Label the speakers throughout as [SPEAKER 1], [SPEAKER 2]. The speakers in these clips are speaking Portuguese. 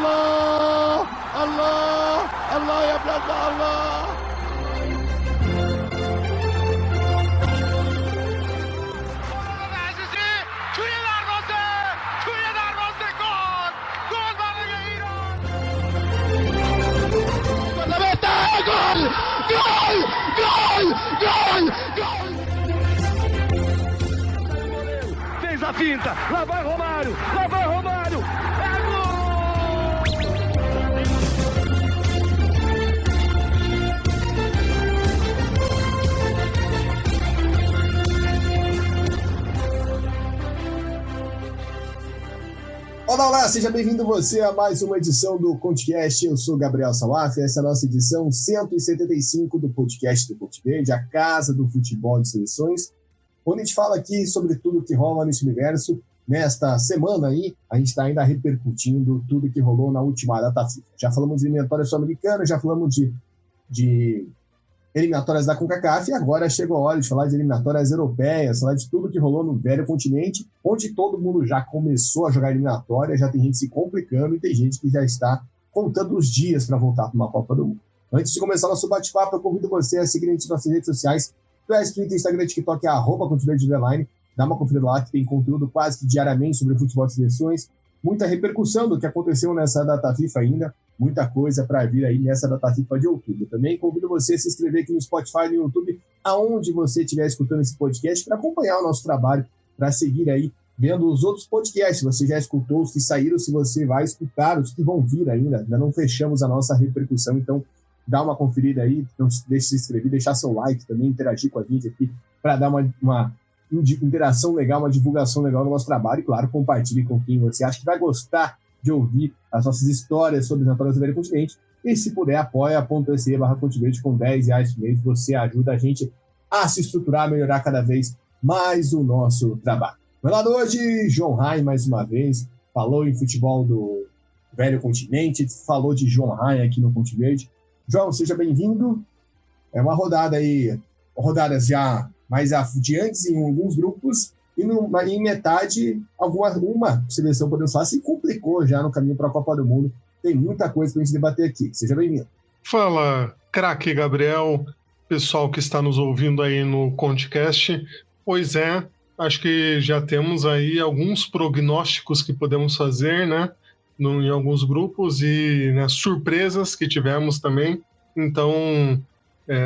[SPEAKER 1] الله الله الله يا بلاد الله.
[SPEAKER 2] Fez a finta, lá vai Romário, é gol!
[SPEAKER 3] Olá, seja bem-vindo você a mais uma edição do Contcast. Eu sou Gabriel Salaf, essa é a nossa edição 175 do podcast do Ponte Verde, a casa do futebol de seleções, onde a gente fala aqui sobre tudo que rola nesse universo. Nesta semana aí, a gente está ainda repercutindo tudo que rolou na última data FIFA. Já falamos de eliminatórias sul-americanas, já falamos de eliminatórias da CONCACAF, e agora chegou a hora de falar de eliminatórias europeias, falar de tudo que rolou no velho continente, onde todo mundo já começou a jogar eliminatória, já tem gente se complicando e tem gente que já está contando os dias para voltar para uma Copa do Mundo. Antes de começar nosso bate-papo, eu convido você a seguir a gente nas nossas redes sociais, Twitter, Instagram, TikTok, @ConteVerde_, dá uma conferida lá que tem conteúdo quase que diariamente sobre futebol de seleções, muita repercussão do que aconteceu nessa data FIFA ainda, muita coisa para vir aí nessa data FIFA de outubro. Também convido você a se inscrever aqui no Spotify, no YouTube, aonde você estiver escutando esse podcast, para acompanhar o nosso trabalho, para seguir aí vendo os outros podcasts. Se você já escutou os que saíram, se você vai escutar os que vão vir ainda não fechamos a nossa repercussão, então dá uma conferida aí, não deixe de se inscrever, deixar seu like também, interagir com a gente aqui, para dar uma interação legal, uma divulgação legal no nosso trabalho, e claro, compartilhe com quem você acha que vai gostar de ouvir as nossas histórias sobre as notórias do velho continente, e se puder, apoia.se/Ponte com R$10 por mês, você ajuda a gente a se estruturar, a melhorar cada vez mais o nosso trabalho. Mas lá hoje, João Rai, mais uma vez, falou em futebol do velho continente, falou de João Rai aqui no Ponte Verde. João, seja bem-vindo. É uma rodada aí, rodadas já mais adiantes em alguns grupos, e em metade, uma seleção, podemos falar, se complicou já no caminho para a Copa do Mundo. Tem muita coisa para a gente debater aqui. Seja bem-vindo.
[SPEAKER 4] Fala, craque Gabriel, pessoal que está nos ouvindo aí no Contcast. Pois é, acho que já temos aí alguns prognósticos que podemos fazer, né, em alguns grupos, e surpresas que tivemos também. Então,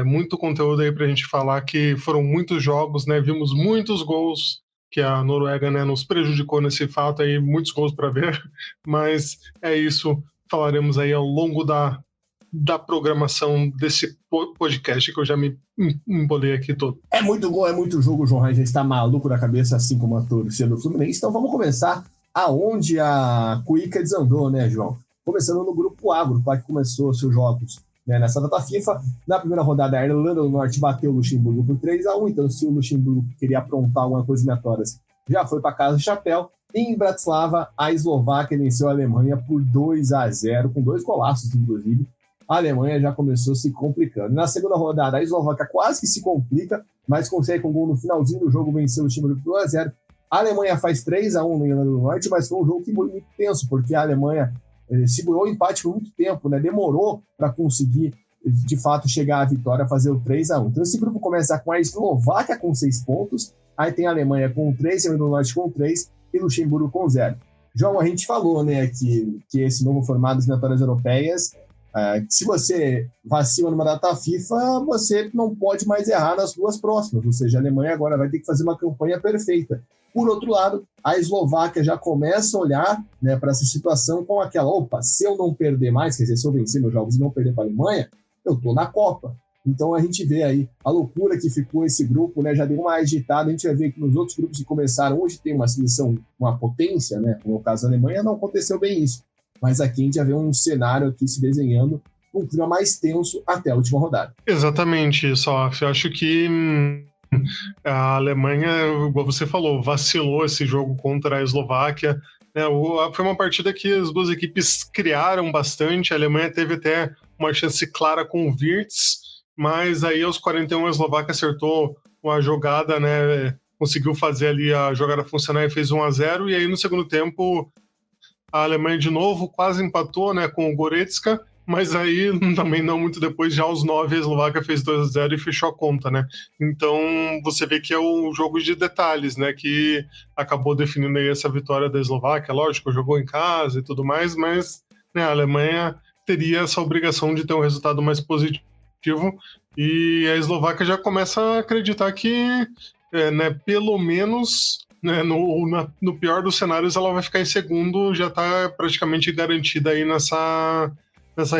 [SPEAKER 4] muito conteúdo aí para a gente falar, que foram muitos jogos, né, vimos muitos gols, que a Noruega, né, nos prejudicou nesse fato aí, muitos gols para ver, mas é isso, falaremos aí ao longo da programação desse podcast, que eu já me embolei aqui todo.
[SPEAKER 3] É muito gol, é muito jogo, o João Rai já está maluco da cabeça, assim como a torcida do Fluminense. Então vamos começar aonde a cuíca desandou, né, João? Começando no grupo A, grupo A que começou seus jogos, né, nessa data FIFA. Na primeira rodada, a Irlanda do Norte bateu o Luxemburgo por 3-1, então se o Luxemburgo queria aprontar alguma coisa eliminatórias, já foi para casa de chapéu. E em Bratislava, a Eslováquia venceu a Alemanha por 2-0, com 2 golaços, inclusive. A Alemanha já começou se complicando. Na segunda rodada, a Eslováquia quase que se complica, mas consegue com um gol no finalzinho do jogo vencer o Luxemburgo por 2-0. A Alemanha faz 3-1 no Irlanda do Norte, mas foi um jogo que foi muito tenso, porque a Alemanha segurou o empate por muito tempo, né? Demorou para conseguir, de fato, chegar à vitória, fazer o 3-1. Então esse grupo começa com a Eslováquia com 6 pontos, aí tem a Alemanha com 3, Irlanda do Norte com 3 e Luxemburgo com 0. João, a gente falou, né, que esse novo formato das eliminatórias europeias, se você vacila numa data FIFA, você não pode mais errar nas 2 próximas, ou seja, a Alemanha agora vai ter que fazer uma campanha perfeita. Por outro lado, a Eslováquia já começa a olhar, né, para essa situação com aquela, se eu não perder mais, quer dizer, se eu vencer meus jogos e não perder para a Alemanha, eu estou na Copa. Então a gente vê aí a loucura que ficou esse grupo, né, já deu uma agitada. A gente vai ver que nos outros grupos que começaram, hoje tem uma seleção, uma potência, né, como é o caso da Alemanha, não aconteceu bem isso. Mas aqui a gente já vê um cenário aqui se desenhando, um clima mais tenso até a última rodada.
[SPEAKER 4] Exatamente, Salaf. Eu acho que a Alemanha, como você falou, vacilou esse jogo contra a Eslováquia. Foi uma partida que as duas equipes criaram bastante. A Alemanha teve até uma chance clara com o Wirtz, mas aí aos 41 a Eslováquia acertou uma jogada, né, conseguiu fazer ali a jogada funcionar e fez 1-0, e aí no segundo tempo a Alemanha de novo quase empatou, né, com o Goretzka, mas aí também não muito depois, já aos 9, a Eslováquia fez 2-0 e fechou a conta, né? Então você vê que é um jogo de detalhes, né, que acabou definindo aí essa vitória da Eslováquia. Lógico, jogou em casa e tudo mais, mas né, a Alemanha teria essa obrigação de ter um resultado mais positivo, e a Eslováquia já começa a acreditar que, né, pelo menos, né, no pior dos cenários, ela vai ficar em segundo, já está praticamente garantida aí nessa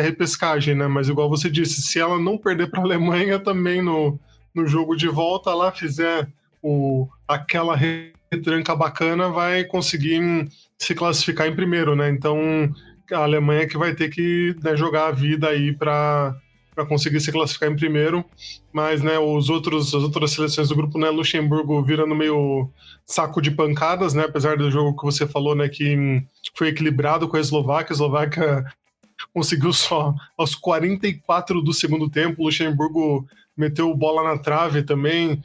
[SPEAKER 4] repescagem, né? Mas igual você disse, se ela não perder para a Alemanha também no jogo de volta lá, fizer aquela retranca bacana, vai conseguir se classificar em primeiro, né? Então a Alemanha que vai ter que, né, jogar a vida aí para conseguir se classificar em primeiro, mas né, as outras seleções do grupo, né, Luxemburgo virando meio saco de pancadas, né? Apesar do jogo que você falou, né, que foi equilibrado com a Eslováquia conseguiu só aos 44 do segundo tempo. O Luxemburgo meteu bola na trave também.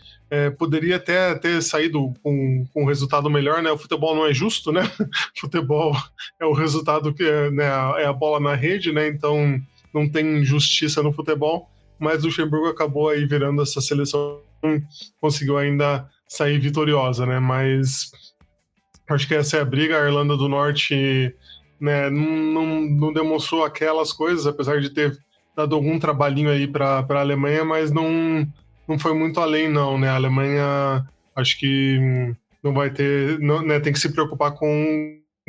[SPEAKER 4] Poderia até ter saído com um resultado melhor, né? O futebol não é justo, né? O futebol é o resultado que né, é a bola na rede, né? Então não tem justiça no futebol. Mas o Luxemburgo acabou aí virando essa seleção, conseguiu ainda sair vitoriosa, né? Mas acho que essa é a briga. A Irlanda do Norte, né, não demonstrou aquelas coisas, apesar de ter dado algum trabalhinho aí para a Alemanha, mas não foi muito além, não, né? A Alemanha acho que não vai ter, não, né, tem que se preocupar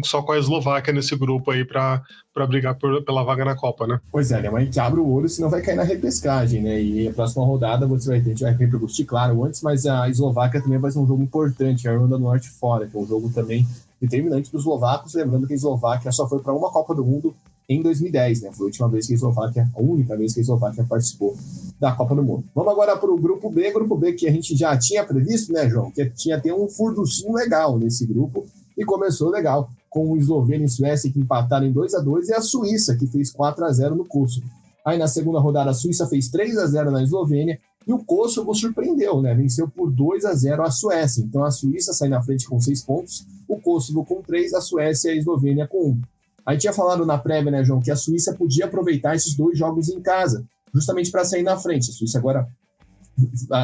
[SPEAKER 4] só com a Eslováquia nesse grupo aí para brigar pela vaga na Copa, né?
[SPEAKER 3] Pois é, a Alemanha que abre o olho, senão vai cair na repescagem, né? E a próxima rodada a gente vai repercutir, claro, antes, mas a Eslováquia também vai ser um jogo importante, a Irlanda do Norte fora, que é um jogo também determinante dos eslovacos, lembrando que a Eslováquia só foi para uma Copa do Mundo em 2010, né? Foi a última vez que a única vez que a Eslováquia participou da Copa do Mundo. Vamos agora para o grupo B que a gente já tinha previsto, né, João? Que tinha ter um furducinho legal nesse grupo, e começou legal, com o Eslovênia e Suécia que empataram em 2-2 e a Suíça que fez 4-0 no Kosovo. Aí na segunda rodada a Suíça fez 3-0 na Eslovênia e o Kosovo surpreendeu, né? Venceu por 2-0 a Suécia. Então a Suíça sai na frente com 6 pontos, o Kosovo com 3, a Suécia e a Eslovênia com 1. Aí tinha falado na prévia, né, João, que a Suíça podia aproveitar esses 2 jogos em casa, justamente para sair na frente. A Suíça agora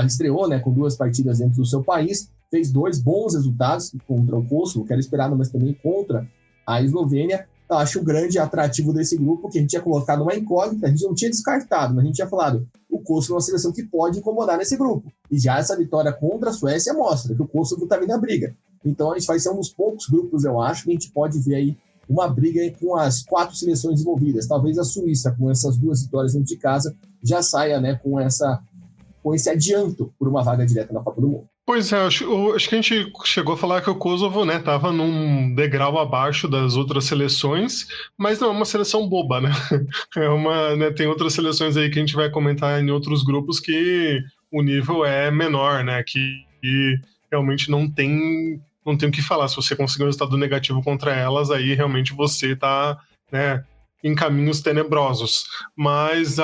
[SPEAKER 3] estreou, né, com 2 partidas dentro do seu país, fez 2 bons resultados contra o Kosovo, que era esperado, mas também contra a Eslovênia. Eu acho o grande atrativo desse grupo, que a gente tinha colocado uma incógnita, a gente não tinha descartado, mas a gente tinha falado, o Kosovo é uma seleção que pode incomodar nesse grupo. E já essa vitória contra a Suécia mostra que o Kosovo está vindo na briga. Então a gente vai ser um dos poucos grupos, eu acho, que a gente pode ver aí uma briga com as 4 seleções envolvidas. Talvez a Suíça, com essas 2 vitórias dentro de casa, já saia, né, com esse adianto por uma vaga direta na Copa do Mundo.
[SPEAKER 4] Pois é, acho que a gente chegou a falar que o Kosovo, né, tava num degrau abaixo das outras seleções, mas não é uma seleção boba, né? Né, tem outras seleções aí que a gente vai comentar em outros grupos que o nível é menor, né? Que realmente não tem o que falar. Se você conseguir um resultado negativo contra elas, aí realmente você tá, né, em caminhos tenebrosos. Mas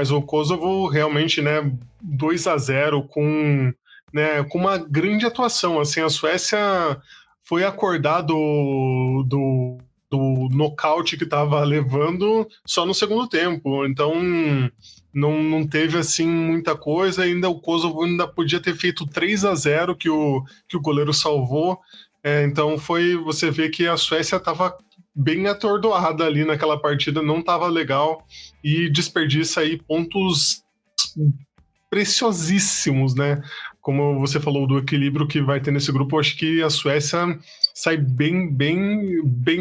[SPEAKER 4] o Kosovo realmente, né, 2-0 com uma grande atuação. Assim, a Suécia foi acordar do nocaute que estava levando só no segundo tempo. Então não teve assim muita coisa. Ainda o Kosovo ainda podia ter feito 3-0 que o goleiro salvou. Então você vê que a Suécia estava bem atordoada ali naquela partida, não estava legal, e desperdiça aí pontos preciosíssimos, né? Como você falou do equilíbrio que vai ter nesse grupo, eu acho que a Suécia sai bem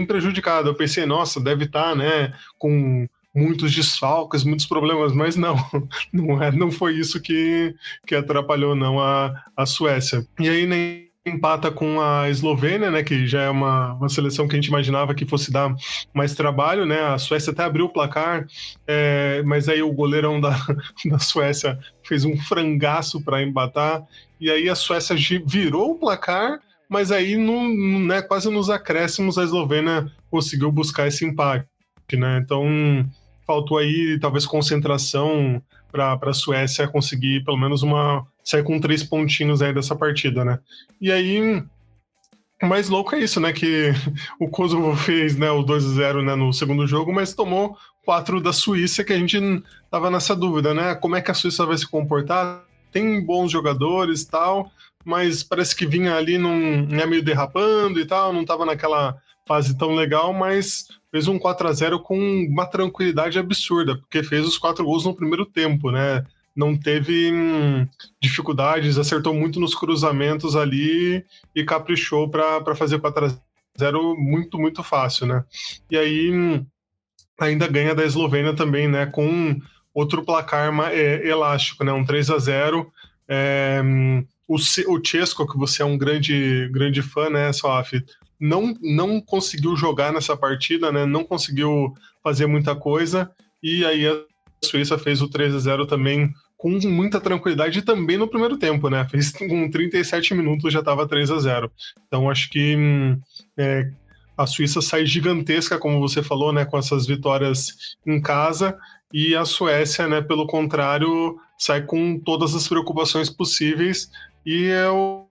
[SPEAKER 4] prejudicada. Eu pensei, nossa, deve estar, né, com muitos desfalques, muitos problemas, mas não foi isso que atrapalhou não a Suécia. E aí nem empata com a Eslovênia, né, que já é uma seleção que a gente imaginava que fosse dar mais trabalho, né? A Suécia até abriu o placar, mas aí o goleirão da Suécia fez um frangaço para empatar, e aí a Suécia virou o placar, mas aí né, quase nos acréscimos a Eslovênia conseguiu buscar esse empate, né? Então faltou aí talvez concentração para a Suécia conseguir pelo menos sair com 3 pontinhos aí dessa partida, né? E aí O mais louco é isso, né? Que o Kosovo fez, né, o 2-0, né, no segundo jogo, mas tomou 4 da Suíça, que a gente tava nessa dúvida, né? Como é que a Suíça vai se comportar? Tem bons jogadores e tal, mas parece que vinha ali meio derrapando e tal, não tava naquela fase tão legal, mas fez um 4-0 com uma tranquilidade absurda, porque fez os 4 gols no primeiro tempo, né? Não teve dificuldades, acertou muito nos cruzamentos ali e caprichou para fazer 4-0 muito, muito fácil, né? E aí ainda ganha da Eslovênia também, né? Com outro placar elástico, né? Um 3-0. O Česko, que você é um grande fã, né, Soaf, não conseguiu jogar nessa partida, né? Não conseguiu fazer muita coisa, e aí a Suíça fez o 3-0 também com muita tranquilidade e também no primeiro tempo, né? Fez com 37 minutos, já estava 3-0. Então acho que a Suíça sai gigantesca, como você falou, né? Com essas vitórias em casa, e a Suécia, né, pelo contrário, sai com todas as preocupações possíveis, e é o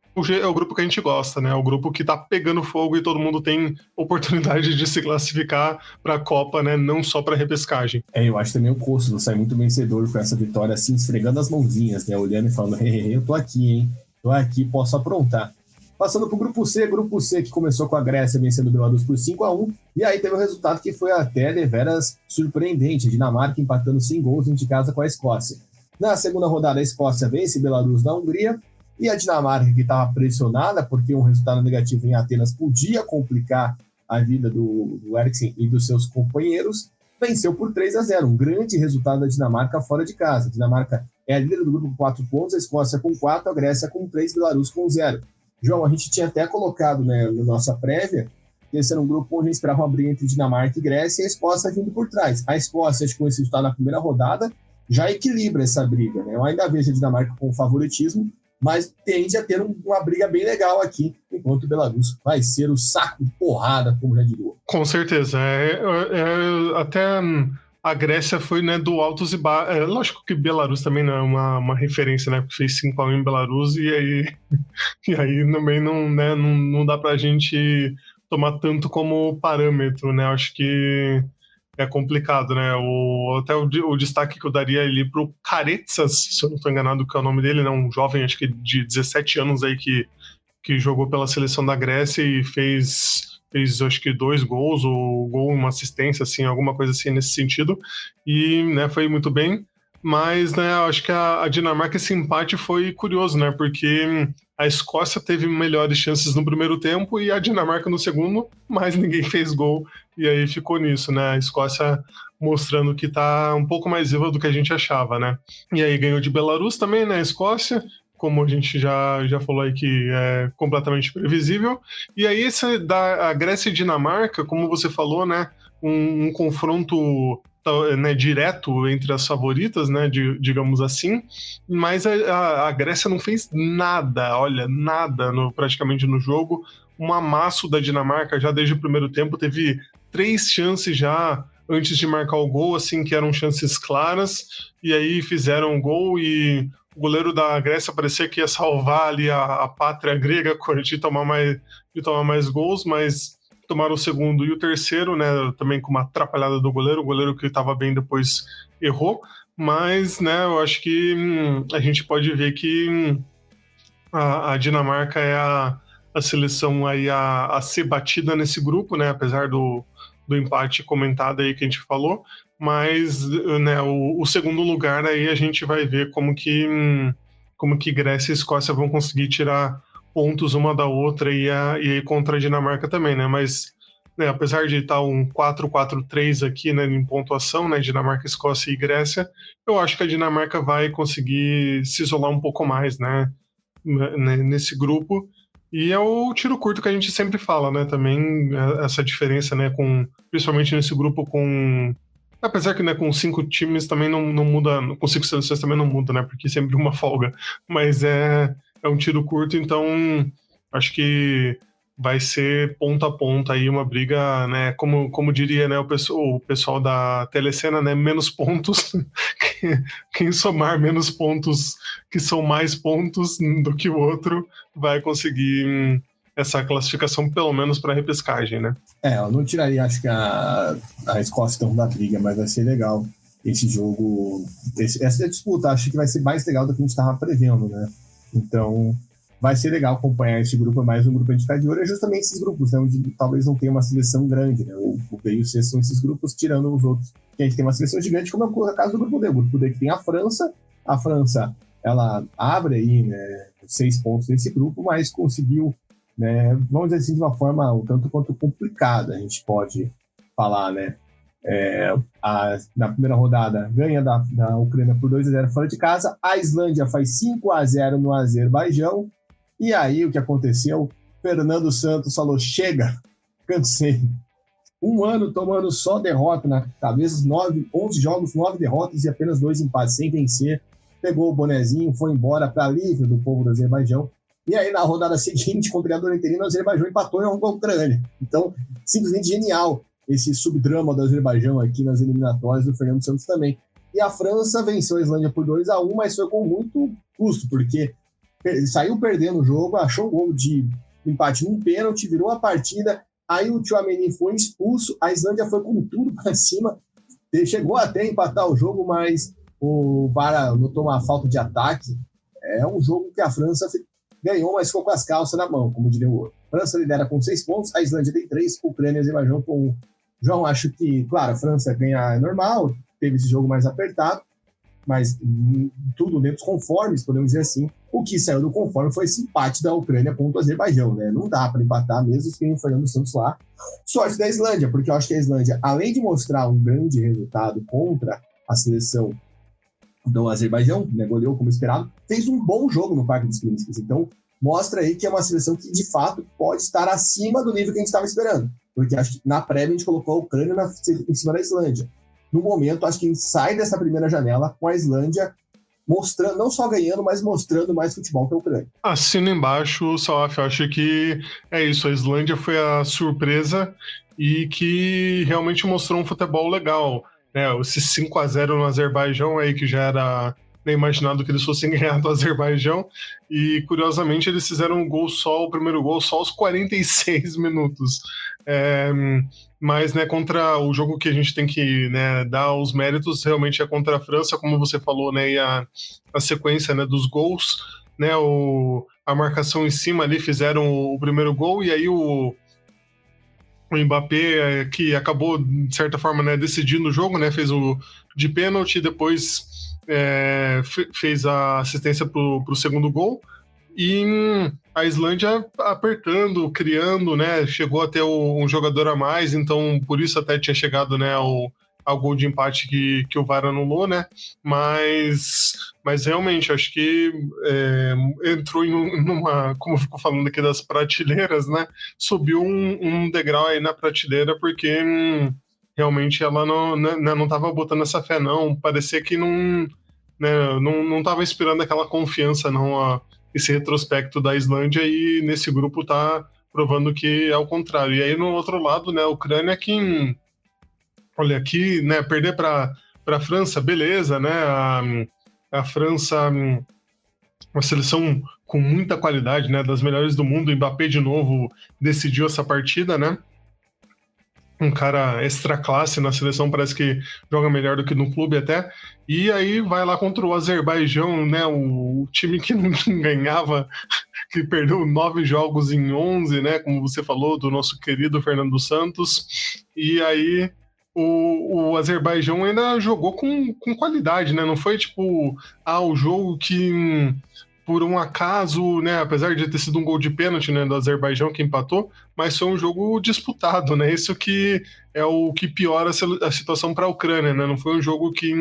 [SPEAKER 4] grupo que a gente gosta, né? É o grupo que tá pegando fogo e todo mundo tem oportunidade de se classificar para a Copa, né? Não só para repescagem.
[SPEAKER 3] Eu acho também o Kosovo sai muito vencedor com essa vitória, assim, esfregando as mãozinhas, né? Olhando e falando, eu tô aqui, hein? Tô aqui, posso aprontar. Passando pro grupo C que começou com a Grécia vencendo o Belarus por 5-1, e aí teve um resultado que foi até deveras surpreendente, a Dinamarca empatando sem gols dentro de casa com a Escócia. Na segunda rodada, a Escócia vence o Belarus na Hungria, e a Dinamarca, que estava pressionada, porque um resultado negativo em Atenas podia complicar a vida do Eriksen e dos seus companheiros, venceu por 3-0. Um grande resultado da Dinamarca fora de casa. A Dinamarca é a líder do grupo com 4 pontos, a Escócia com 4, a Grécia com 3, Belarus com 0. João, a gente tinha até colocado, né, na nossa prévia, que esse era um grupo onde a gente esperava uma briga entre Dinamarca e Grécia, e a Escócia vindo por trás. A Escócia, acho que com esse resultado na primeira rodada, já equilibra essa briga, né? Eu ainda vejo a Dinamarca com favoritismo, mas tende a ter uma briga bem legal aqui, enquanto o Belarus vai ser o saco de porrada, como já diria.
[SPEAKER 4] Com certeza. Até a Grécia foi, né, do altos e baixos. Lógico que Belarus também não é uma referência, né, porque fez 5-1 em Belarus, e aí também não dá pra gente tomar tanto como parâmetro, né? Acho que é complicado, né? Até o destaque que eu daria ali pro Caretsas, se eu não estou enganado, que é o nome dele, né? Um jovem, acho que de 17 anos aí, que jogou pela seleção da Grécia e fez acho que 2 gols, ou gol, uma assistência, assim, alguma coisa assim nesse sentido, e, né, foi muito bem. Mas, né, acho que a Dinamarca, esse empate foi curioso, né? Porque a Escócia teve melhores chances no primeiro tempo e a Dinamarca no segundo, mas ninguém fez gol, e aí ficou nisso, né? A Escócia mostrando que tá um pouco mais viva do que a gente achava, né? E aí ganhou de Belarus também, né? A Escócia, como a gente já falou aí, que é completamente previsível. E aí a Grécia e Dinamarca, como você falou, né? Um confronto, né, direto entre as favoritas, né, digamos assim, mas a Grécia não fez nada, olha, nada praticamente no jogo. Um amasso da Dinamarca já desde o primeiro tempo, teve 3 chances já antes de marcar o gol, assim, que eram chances claras, e aí fizeram o gol, e o goleiro da Grécia parecia que ia salvar ali a pátria grega de tomar mais gols, mas tomaram o segundo e o terceiro, né, também com uma atrapalhada do goleiro, o goleiro que estava bem depois errou, mas, né, eu acho que a gente pode ver que a Dinamarca é a seleção aí a ser batida nesse grupo, né, apesar do empate comentado aí que a gente falou, mas, né, o segundo lugar aí a gente vai ver como que Grécia e Escócia vão conseguir tirar pontos uma da outra, e aí contra a Dinamarca também, né? Mas, né, apesar de estar um 4-4-3 aqui, né, em pontuação, né, Dinamarca, Escócia e Grécia, eu acho que a Dinamarca vai conseguir se isolar um pouco mais, né, nesse grupo. E é o tiro curto que a gente sempre fala, né, também, essa diferença, né, principalmente nesse grupo apesar que, né, com 5 times também não muda, com 5 seleções também não muda, né, porque sempre uma folga, mas é um tiro curto, então acho que vai ser ponta a ponta aí uma briga, né, como diria, né, o pessoal da Telecena, né, menos pontos, quem somar menos pontos, que são mais pontos do que o outro, vai conseguir essa classificação, pelo menos para a repescagem, né?
[SPEAKER 3] Eu não tiraria, acho que a Escócia tão da briga, mas vai ser legal esse jogo, essa disputa, acho que vai ser mais legal do que a gente estava prevendo, né? Então, vai ser legal acompanhar esse grupo, mais um grupo a gente ficar de olho, é justamente esses grupos, né, onde talvez não tenha uma seleção grande, né? O B e o C são esses grupos, tirando os outros, que a gente tem uma seleção gigante, como é o caso do grupo D. O grupo D que tem a França, ela abre aí, né, 6 pontos nesse grupo, mas conseguiu, né, vamos dizer assim, de uma forma um tanto quanto complicada, a gente pode falar, né? Na primeira rodada ganha da Ucrânia por 2-0 fora de casa, a Islândia faz 5-0 no Azerbaijão, e aí o que aconteceu? Fernando Santos falou, chega, cansei, um ano tomando só derrota na cabeça, 11 jogos, 9 derrotas e apenas 2 empates sem vencer, pegou o bonezinho, foi embora para alívio do povo do Azerbaijão, e aí na rodada seguinte, com o treinador interino, o Azerbaijão empatou com a Ucrânia, então simplesmente genial esse subdrama do Azerbaijão aqui nas eliminatórias do Fernando Santos também. E a França venceu a Islândia por 2-1, mas foi com muito custo, porque saiu perdendo o jogo, achou um gol de empate num pênalti, virou a partida, aí o Tchouaméni foi expulso, a Islândia foi com tudo para cima, chegou até a empatar o jogo, mas o VAR notou uma falta de ataque. É um jogo que a França ganhou, mas ficou com as calças na mão, como diria o outro. A França lidera com 6 pontos, a Islândia tem 3, Ucrânia e Azerbaijão com 1. João, acho que, claro, a França ganhar normal, teve esse jogo mais apertado, mas tudo dentro dos conformes, podemos dizer assim. O que saiu do conforme foi esse empate da Ucrânia contra o Azerbaijão, né? Não dá para empatar mesmo sem o Fernando Santos lá. Sorte da Islândia, porque eu acho que a Islândia, além de mostrar um grande resultado contra a seleção do Azerbaijão, né, goleou como esperado, fez um bom jogo no Parque dos Príncipes. Então, mostra aí que é uma seleção que, de fato, pode estar acima do nível que a gente estava esperando. Porque acho que na prévia a gente colocou a Ucrânia em cima da Islândia. No momento, acho que a gente sai dessa primeira janela com a Islândia mostrando, não só ganhando, mas mostrando mais futebol que a Ucrânia.
[SPEAKER 4] Assina embaixo, Salaf, eu acho que é isso. A Islândia foi a surpresa e que realmente mostrou um futebol legal. Esse 5-0 no Azerbaijão aí, que já era nem imaginado que eles fossem ganhar do Azerbaijão, e curiosamente eles fizeram o primeiro gol só aos 46 minutos. Mas, né, contra o jogo que a gente tem que, né, dar os méritos realmente é contra a França, como você falou, né, e a sequência, né, dos gols, né, a marcação em cima ali, fizeram o primeiro gol, e aí o Mbappé, que acabou, de certa forma, né, decidindo o jogo, né, fez o de pênalti, depois fez a assistência para o segundo gol, e a Islândia apertando, criando, né, chegou até um jogador a mais, então por isso até tinha chegado, né, ao gol de empate que o VAR anulou, né, mas realmente acho que entrou numa, como eu fico falando aqui das prateleiras, né, subiu um degrau aí na prateleira, porque realmente ela não estava botando essa fé, não, parecia que não estava inspirando aquela confiança, não, esse retrospecto da Islândia, e nesse grupo tá provando que é o contrário. E aí no outro lado, né, a Ucrânia, que olha aqui, né, perder para a França, beleza, né, a França, uma seleção com muita qualidade, né, das melhores do mundo, o Mbappé de novo decidiu essa partida, né, um cara extra classe na seleção, parece que joga melhor do que no clube até, e aí vai lá contra o Azerbaijão, né, o time que não ganhava, que perdeu 9 jogos em 11, né, como você falou, do nosso querido Fernando Santos, e aí o Azerbaijão ainda jogou com qualidade, né, não foi tipo, o jogo que por um acaso, né, apesar de ter sido um gol de pênalti, né, do Azerbaijão que empatou, mas foi um jogo disputado, né, isso que é o que piora a situação para a Ucrânia, né, não foi um jogo que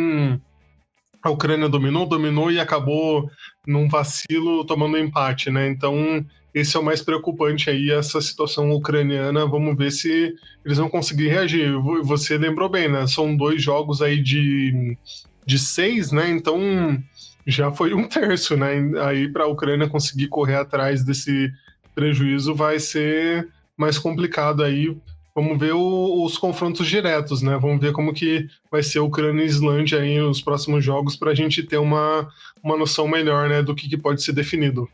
[SPEAKER 4] a Ucrânia dominou e acabou num vacilo tomando empate, né, então esse é o mais preocupante aí, essa situação ucraniana, vamos ver se eles vão conseguir reagir. Você lembrou bem, né, são 2 jogos aí de 6, né, então já foi 1/3, né? Aí para a Ucrânia conseguir correr atrás desse prejuízo vai ser mais complicado aí. Vamos ver os confrontos diretos, né? Vamos ver como que vai ser a Ucrânia e Islândia aí nos próximos jogos para a gente ter uma noção melhor, né, do que pode ser definido.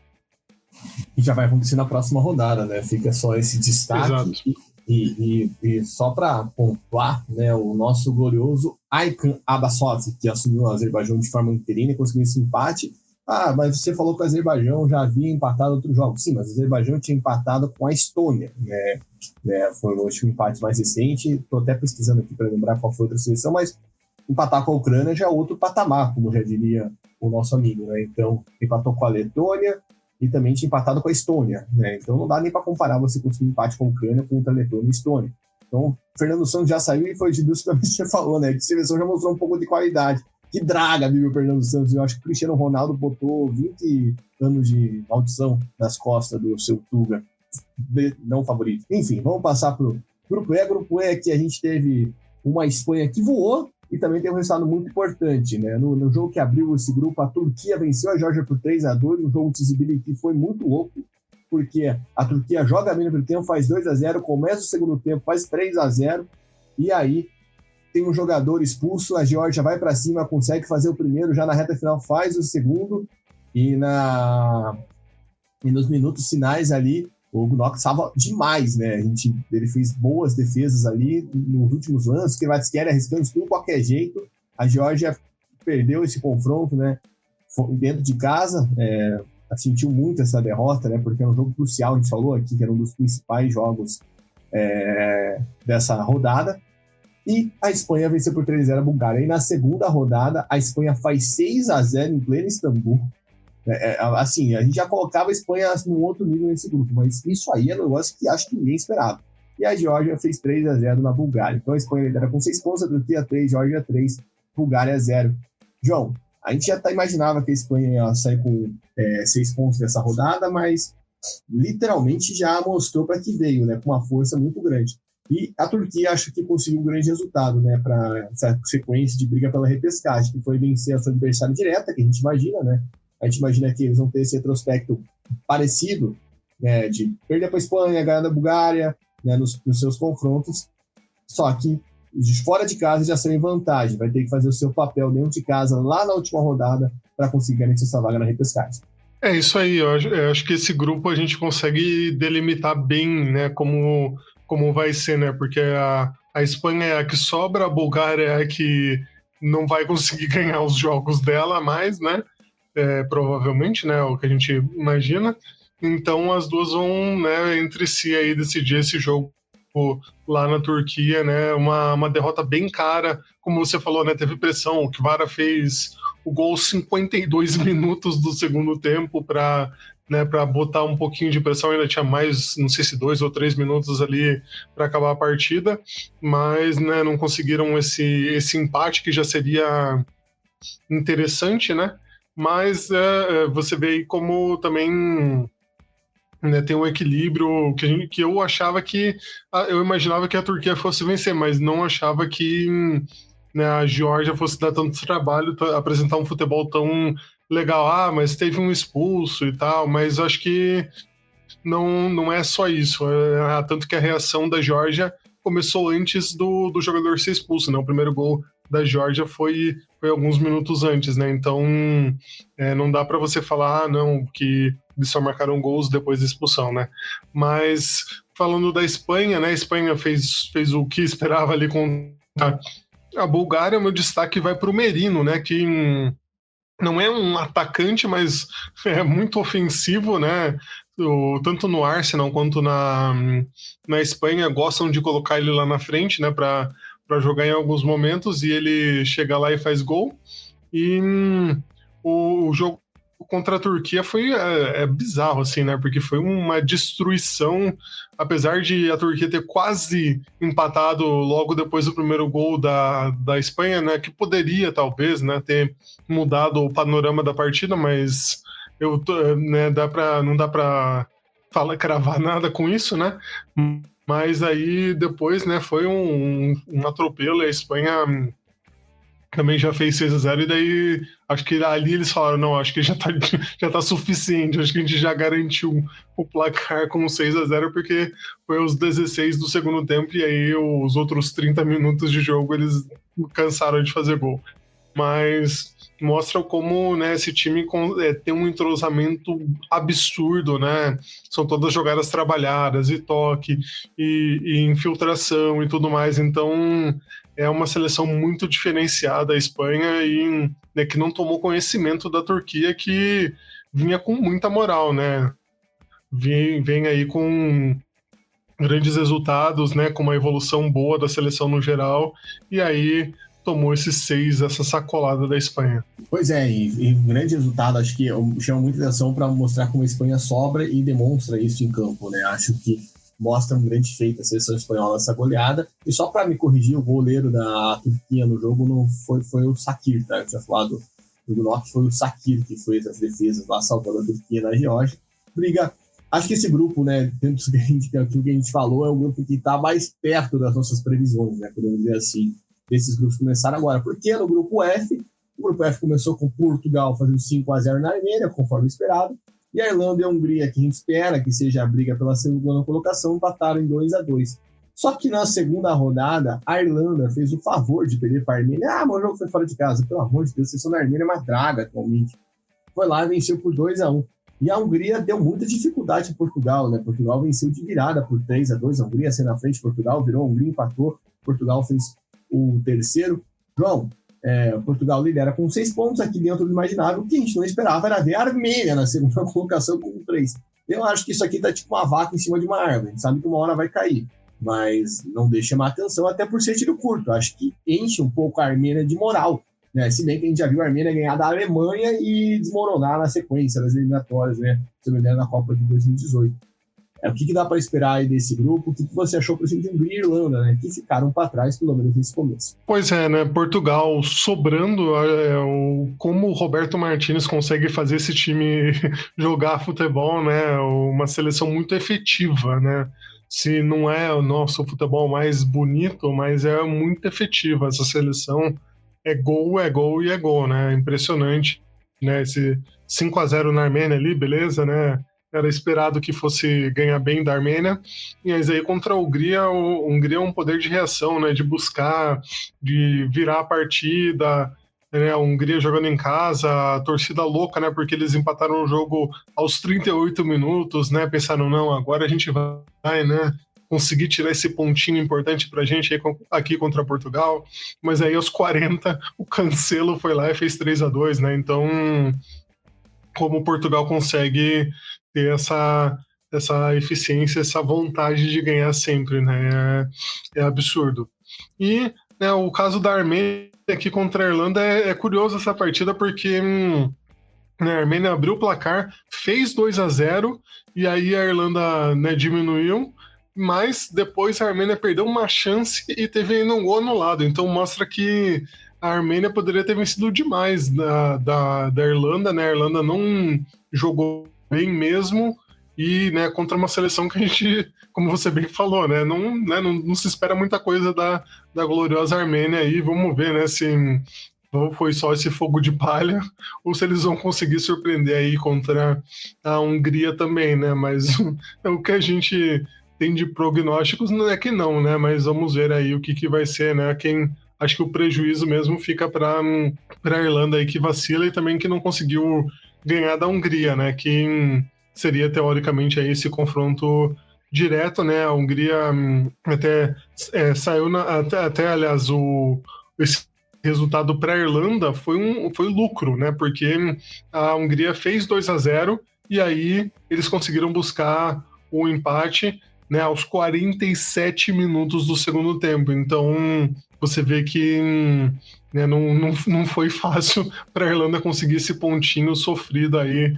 [SPEAKER 3] que já vai acontecer na próxima rodada, né? Fica só esse destaque. E só para pontuar, né, o nosso glorioso Aykan Abbasov, que assumiu o Azerbaijão de forma interina e conseguiu esse empate. Mas você falou que o Azerbaijão já havia empatado outros jogos. Sim, mas o Azerbaijão tinha empatado com a Estônia, né? Foi o último empate mais recente. Estou até pesquisando aqui para lembrar qual foi outra seleção, mas empatar com a Ucrânia já é outro patamar, como já diria o nosso amigo, né? Então, empatou com a Letônia e também tinha empatado com a Estônia, né? Então não dá nem para comparar você conseguir empate com a Ucrânia contra a Letônia e a Estônia. Então, Fernando Santos já saiu e foi de Deus que você falou, né? Que a seleção já mostrou um pouco de qualidade. Que draga, viu, o Fernando Santos? Eu acho que o Cristiano Ronaldo botou 20 anos de maldição nas costas do seu Tuga, não favorito. Enfim, vamos passar pro Grupo E. Grupo E que a gente teve uma Espanha que voou e também tem um resultado muito importante, né? No jogo que abriu esse grupo, a Turquia venceu a Geórgia por 3-2, um jogo de visibilidade que foi muito louco, porque a Turquia joga bem no primeiro tempo, faz 2-0, começa o segundo tempo, faz 3-0, e aí tem um jogador expulso, a Geórgia vai para cima, consegue fazer o primeiro, já na reta final faz o segundo, e nos minutos finais ali, o Gnocchi estava demais, né? Ele fez boas defesas ali nos últimos lances, que vai querer arriscando tudo de qualquer jeito. A Geórgia perdeu esse confronto, né? Dentro de casa, sentiu muito essa derrota, né? Porque é um jogo crucial, a gente falou aqui, que era um dos principais jogos dessa rodada. E a Espanha venceu por 3-0 a Bulgária. E na segunda rodada, a Espanha faz 6-0 em pleno Istambul. Assim, a gente já colocava a Espanha num outro nível nesse grupo, mas isso aí é um negócio que acho que ninguém esperava. E a Geórgia fez 3-0 na Bulgária. Então a Espanha lidera com 6 pontos, a Turquia 3, Geórgia 3, Bulgária 0. João, a gente já imaginava que a Espanha ia sair com 6 pontos dessa rodada, mas literalmente já mostrou para que veio, né, com uma força muito grande. E a Turquia acho que conseguiu um grande resultado, né, para essa sequência de briga pela repescagem, que foi vencer a sua adversária direta, que a gente imagina, né? A gente imagina que eles vão ter esse retrospecto parecido, né, de perder para a Espanha, ganhar da Bulgária, né, nos seus confrontos, só que de fora de casa já saiu em vantagem, vai ter que fazer o seu papel dentro de casa lá na última rodada para conseguir garantir essa vaga na repescagem.
[SPEAKER 4] É isso aí, eu acho que esse grupo a gente consegue delimitar bem, né, como vai ser, né, porque a Espanha é a que sobra, a Bulgária é a que não vai conseguir ganhar os jogos dela mais, né, provavelmente, né, o que a gente imagina. Então as duas vão, né, entre si aí decidir esse jogo lá na Turquia, né, uma derrota bem cara, como você falou, né, teve pressão, o Kvara fez o gol 52 minutos do segundo tempo para, né, para botar um pouquinho de pressão, ainda tinha mais, não sei se 2 ou 3 minutos ali para acabar a partida, mas, né, não conseguiram esse empate que já seria interessante, né? Mas você vê aí como também, né, tem um equilíbrio que eu achava que... Eu imaginava que a Turquia fosse vencer, mas não achava que, né, a Geórgia fosse dar tanto trabalho, apresentar um futebol tão legal. Mas teve um expulso e tal, mas acho que não é só isso. Tanto que a reação da Geórgia começou antes do jogador ser expulso, né? O primeiro gol da Geórgia foi alguns minutos antes, né? Então não dá para você falar não, que eles só marcaram gols depois da expulsão, né? Mas falando da Espanha, né? A Espanha fez o que esperava ali contra a Bulgária. O meu destaque vai para o Merino, né? Que não é um atacante, mas é muito ofensivo, né? Tanto no Arsenal quanto na Espanha gostam de colocar ele lá na frente, né? Para jogar em alguns momentos, e ele chega lá e faz gol. E o jogo contra a Turquia foi bizarro, assim, né? Porque foi uma destruição, apesar de a Turquia ter quase empatado logo depois do primeiro gol da Espanha, né? Que poderia, talvez, né, ter mudado o panorama da partida, mas né, não dá para cravar nada com isso, né? Mas aí depois, né, foi um atropelo, e a Espanha também já fez 6-0, e daí acho que ali eles falaram, não, acho que já tá suficiente, acho que a gente já garantiu o placar com 6-0, porque foi os 16 do segundo tempo, e aí os outros 30 minutos de jogo eles cansaram de fazer gol. mas mostra como, né, esse time tem um entrosamento absurdo, né? São todas jogadas trabalhadas, e toque, e infiltração e tudo mais. Então é uma seleção muito diferenciada, a Espanha, e né, que não tomou conhecimento da Turquia, que vinha com muita moral, né? Vem aí com grandes resultados, né, com uma evolução boa da seleção no geral, e aí tomou essa sacolada da Espanha.
[SPEAKER 3] Pois é, e um grande resultado, acho que chama muita atenção para mostrar como a Espanha sobra e demonstra isso em campo, né? Acho que mostra um grande feito a seleção espanhola nessa goleada. E só para me corrigir, o goleiro da Turquia no jogo não foi o Sakir, tá? Eu tinha falado do Gnocchi, foi o Sakir que fez as defesas lá, salvando a Turquia na Geórgia. Acho que esse grupo, né, dentro do que a gente falou, é o grupo que está mais perto das nossas previsões, né? Podemos dizer assim, desses grupos começaram agora. Porque no grupo F, o grupo F começou com Portugal fazendo 5-0 na Armênia, conforme esperado, e a Irlanda e a Hungria, que a gente espera que seja a briga pela segunda colocação, empataram em 2-2. Só que na segunda rodada, a Irlanda fez o favor de perder para a Armênia. Mas o jogo foi fora de casa. Pelo amor de Deus, a seleção da Armênia é uma draga atualmente. Foi lá e venceu por 2-1. E a Hungria deu muita dificuldade em Portugal, né? Portugal venceu de virada por 3-2. A Hungria saiu na frente, Portugal virou, a Hungria empatou, Portugal fez o terceiro. João, Portugal lidera com 6 pontos aqui dentro do imaginável. O que a gente não esperava era ver a Armênia na segunda colocação com 3. Eu acho que isso aqui tá tipo uma vaca em cima de uma árvore. A gente sabe que uma hora vai cair, mas não deixa chamar atenção, até por ser tiro curto. Acho que enche um pouco a Armênia de moral, né? Se bem que a gente já viu a Armênia ganhar da Alemanha e desmoronar na sequência das eliminatórias, né? Se não me engano, na Copa de 2018. O que dá para esperar aí desse grupo? O que você achou, por exemplo, de Hungria e Irlanda, né? Que ficaram para trás, pelo menos nesse começo.
[SPEAKER 4] Pois é, né? Portugal sobrando, como o Roberto Martínez consegue fazer esse time jogar futebol, né? Uma seleção muito efetiva, né? Se não é o nosso futebol mais bonito, mas é muito efetiva essa seleção. É gol e é gol, né? Impressionante, né? Esse 5-0 na Armênia ali, beleza, né? Era esperado que fosse ganhar bem da Armênia, mas aí contra a Hungria é um poder de reação, né, de buscar, de virar a partida, né, a Hungria jogando em casa, a torcida louca, né, porque eles empataram o jogo aos 38 minutos, né, pensaram, não, agora a gente vai, né, conseguir tirar esse pontinho importante pra gente aqui contra Portugal, mas aí aos 40 o Cancelo foi lá e fez 3-2, né, então como Portugal consegue ter essa eficiência, essa vontade de ganhar sempre, né? É absurdo. E né, o caso da Armênia aqui contra a Irlanda é curioso essa partida, porque a Armênia abriu o placar, fez 2-0, e aí a Irlanda, né, diminuiu, mas depois a Armênia perdeu uma chance e teve ainda um gol anulado. Então mostra que a Armênia poderia ter vencido demais da Irlanda, né? A Irlanda não jogou bem mesmo, e né, contra uma seleção que a gente, como você bem falou, né, não se espera muita coisa da gloriosa Armênia aí. Vamos ver, né, se foi só esse fogo de palha ou se eles vão conseguir surpreender aí contra a Hungria também, né, mas o que a gente tem de prognósticos não é que não, né, mas vamos ver aí o que vai ser, né, acho que o prejuízo mesmo fica para a Irlanda aí, que vacila, e também que não conseguiu ganhar da Hungria, né? Que seria teoricamente aí esse confronto direto, né? A Hungria até saiu aliás, esse resultado para a Irlanda foi lucro, né? Porque a Hungria fez 2-0 e aí eles conseguiram buscar o empate, né, aos 47 minutos do segundo tempo. Então você vê que né, não foi fácil para a Irlanda conseguir esse pontinho sofrido aí,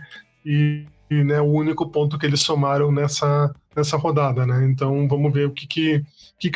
[SPEAKER 4] e né, o único ponto que eles somaram nessa rodada, né? Então vamos ver o que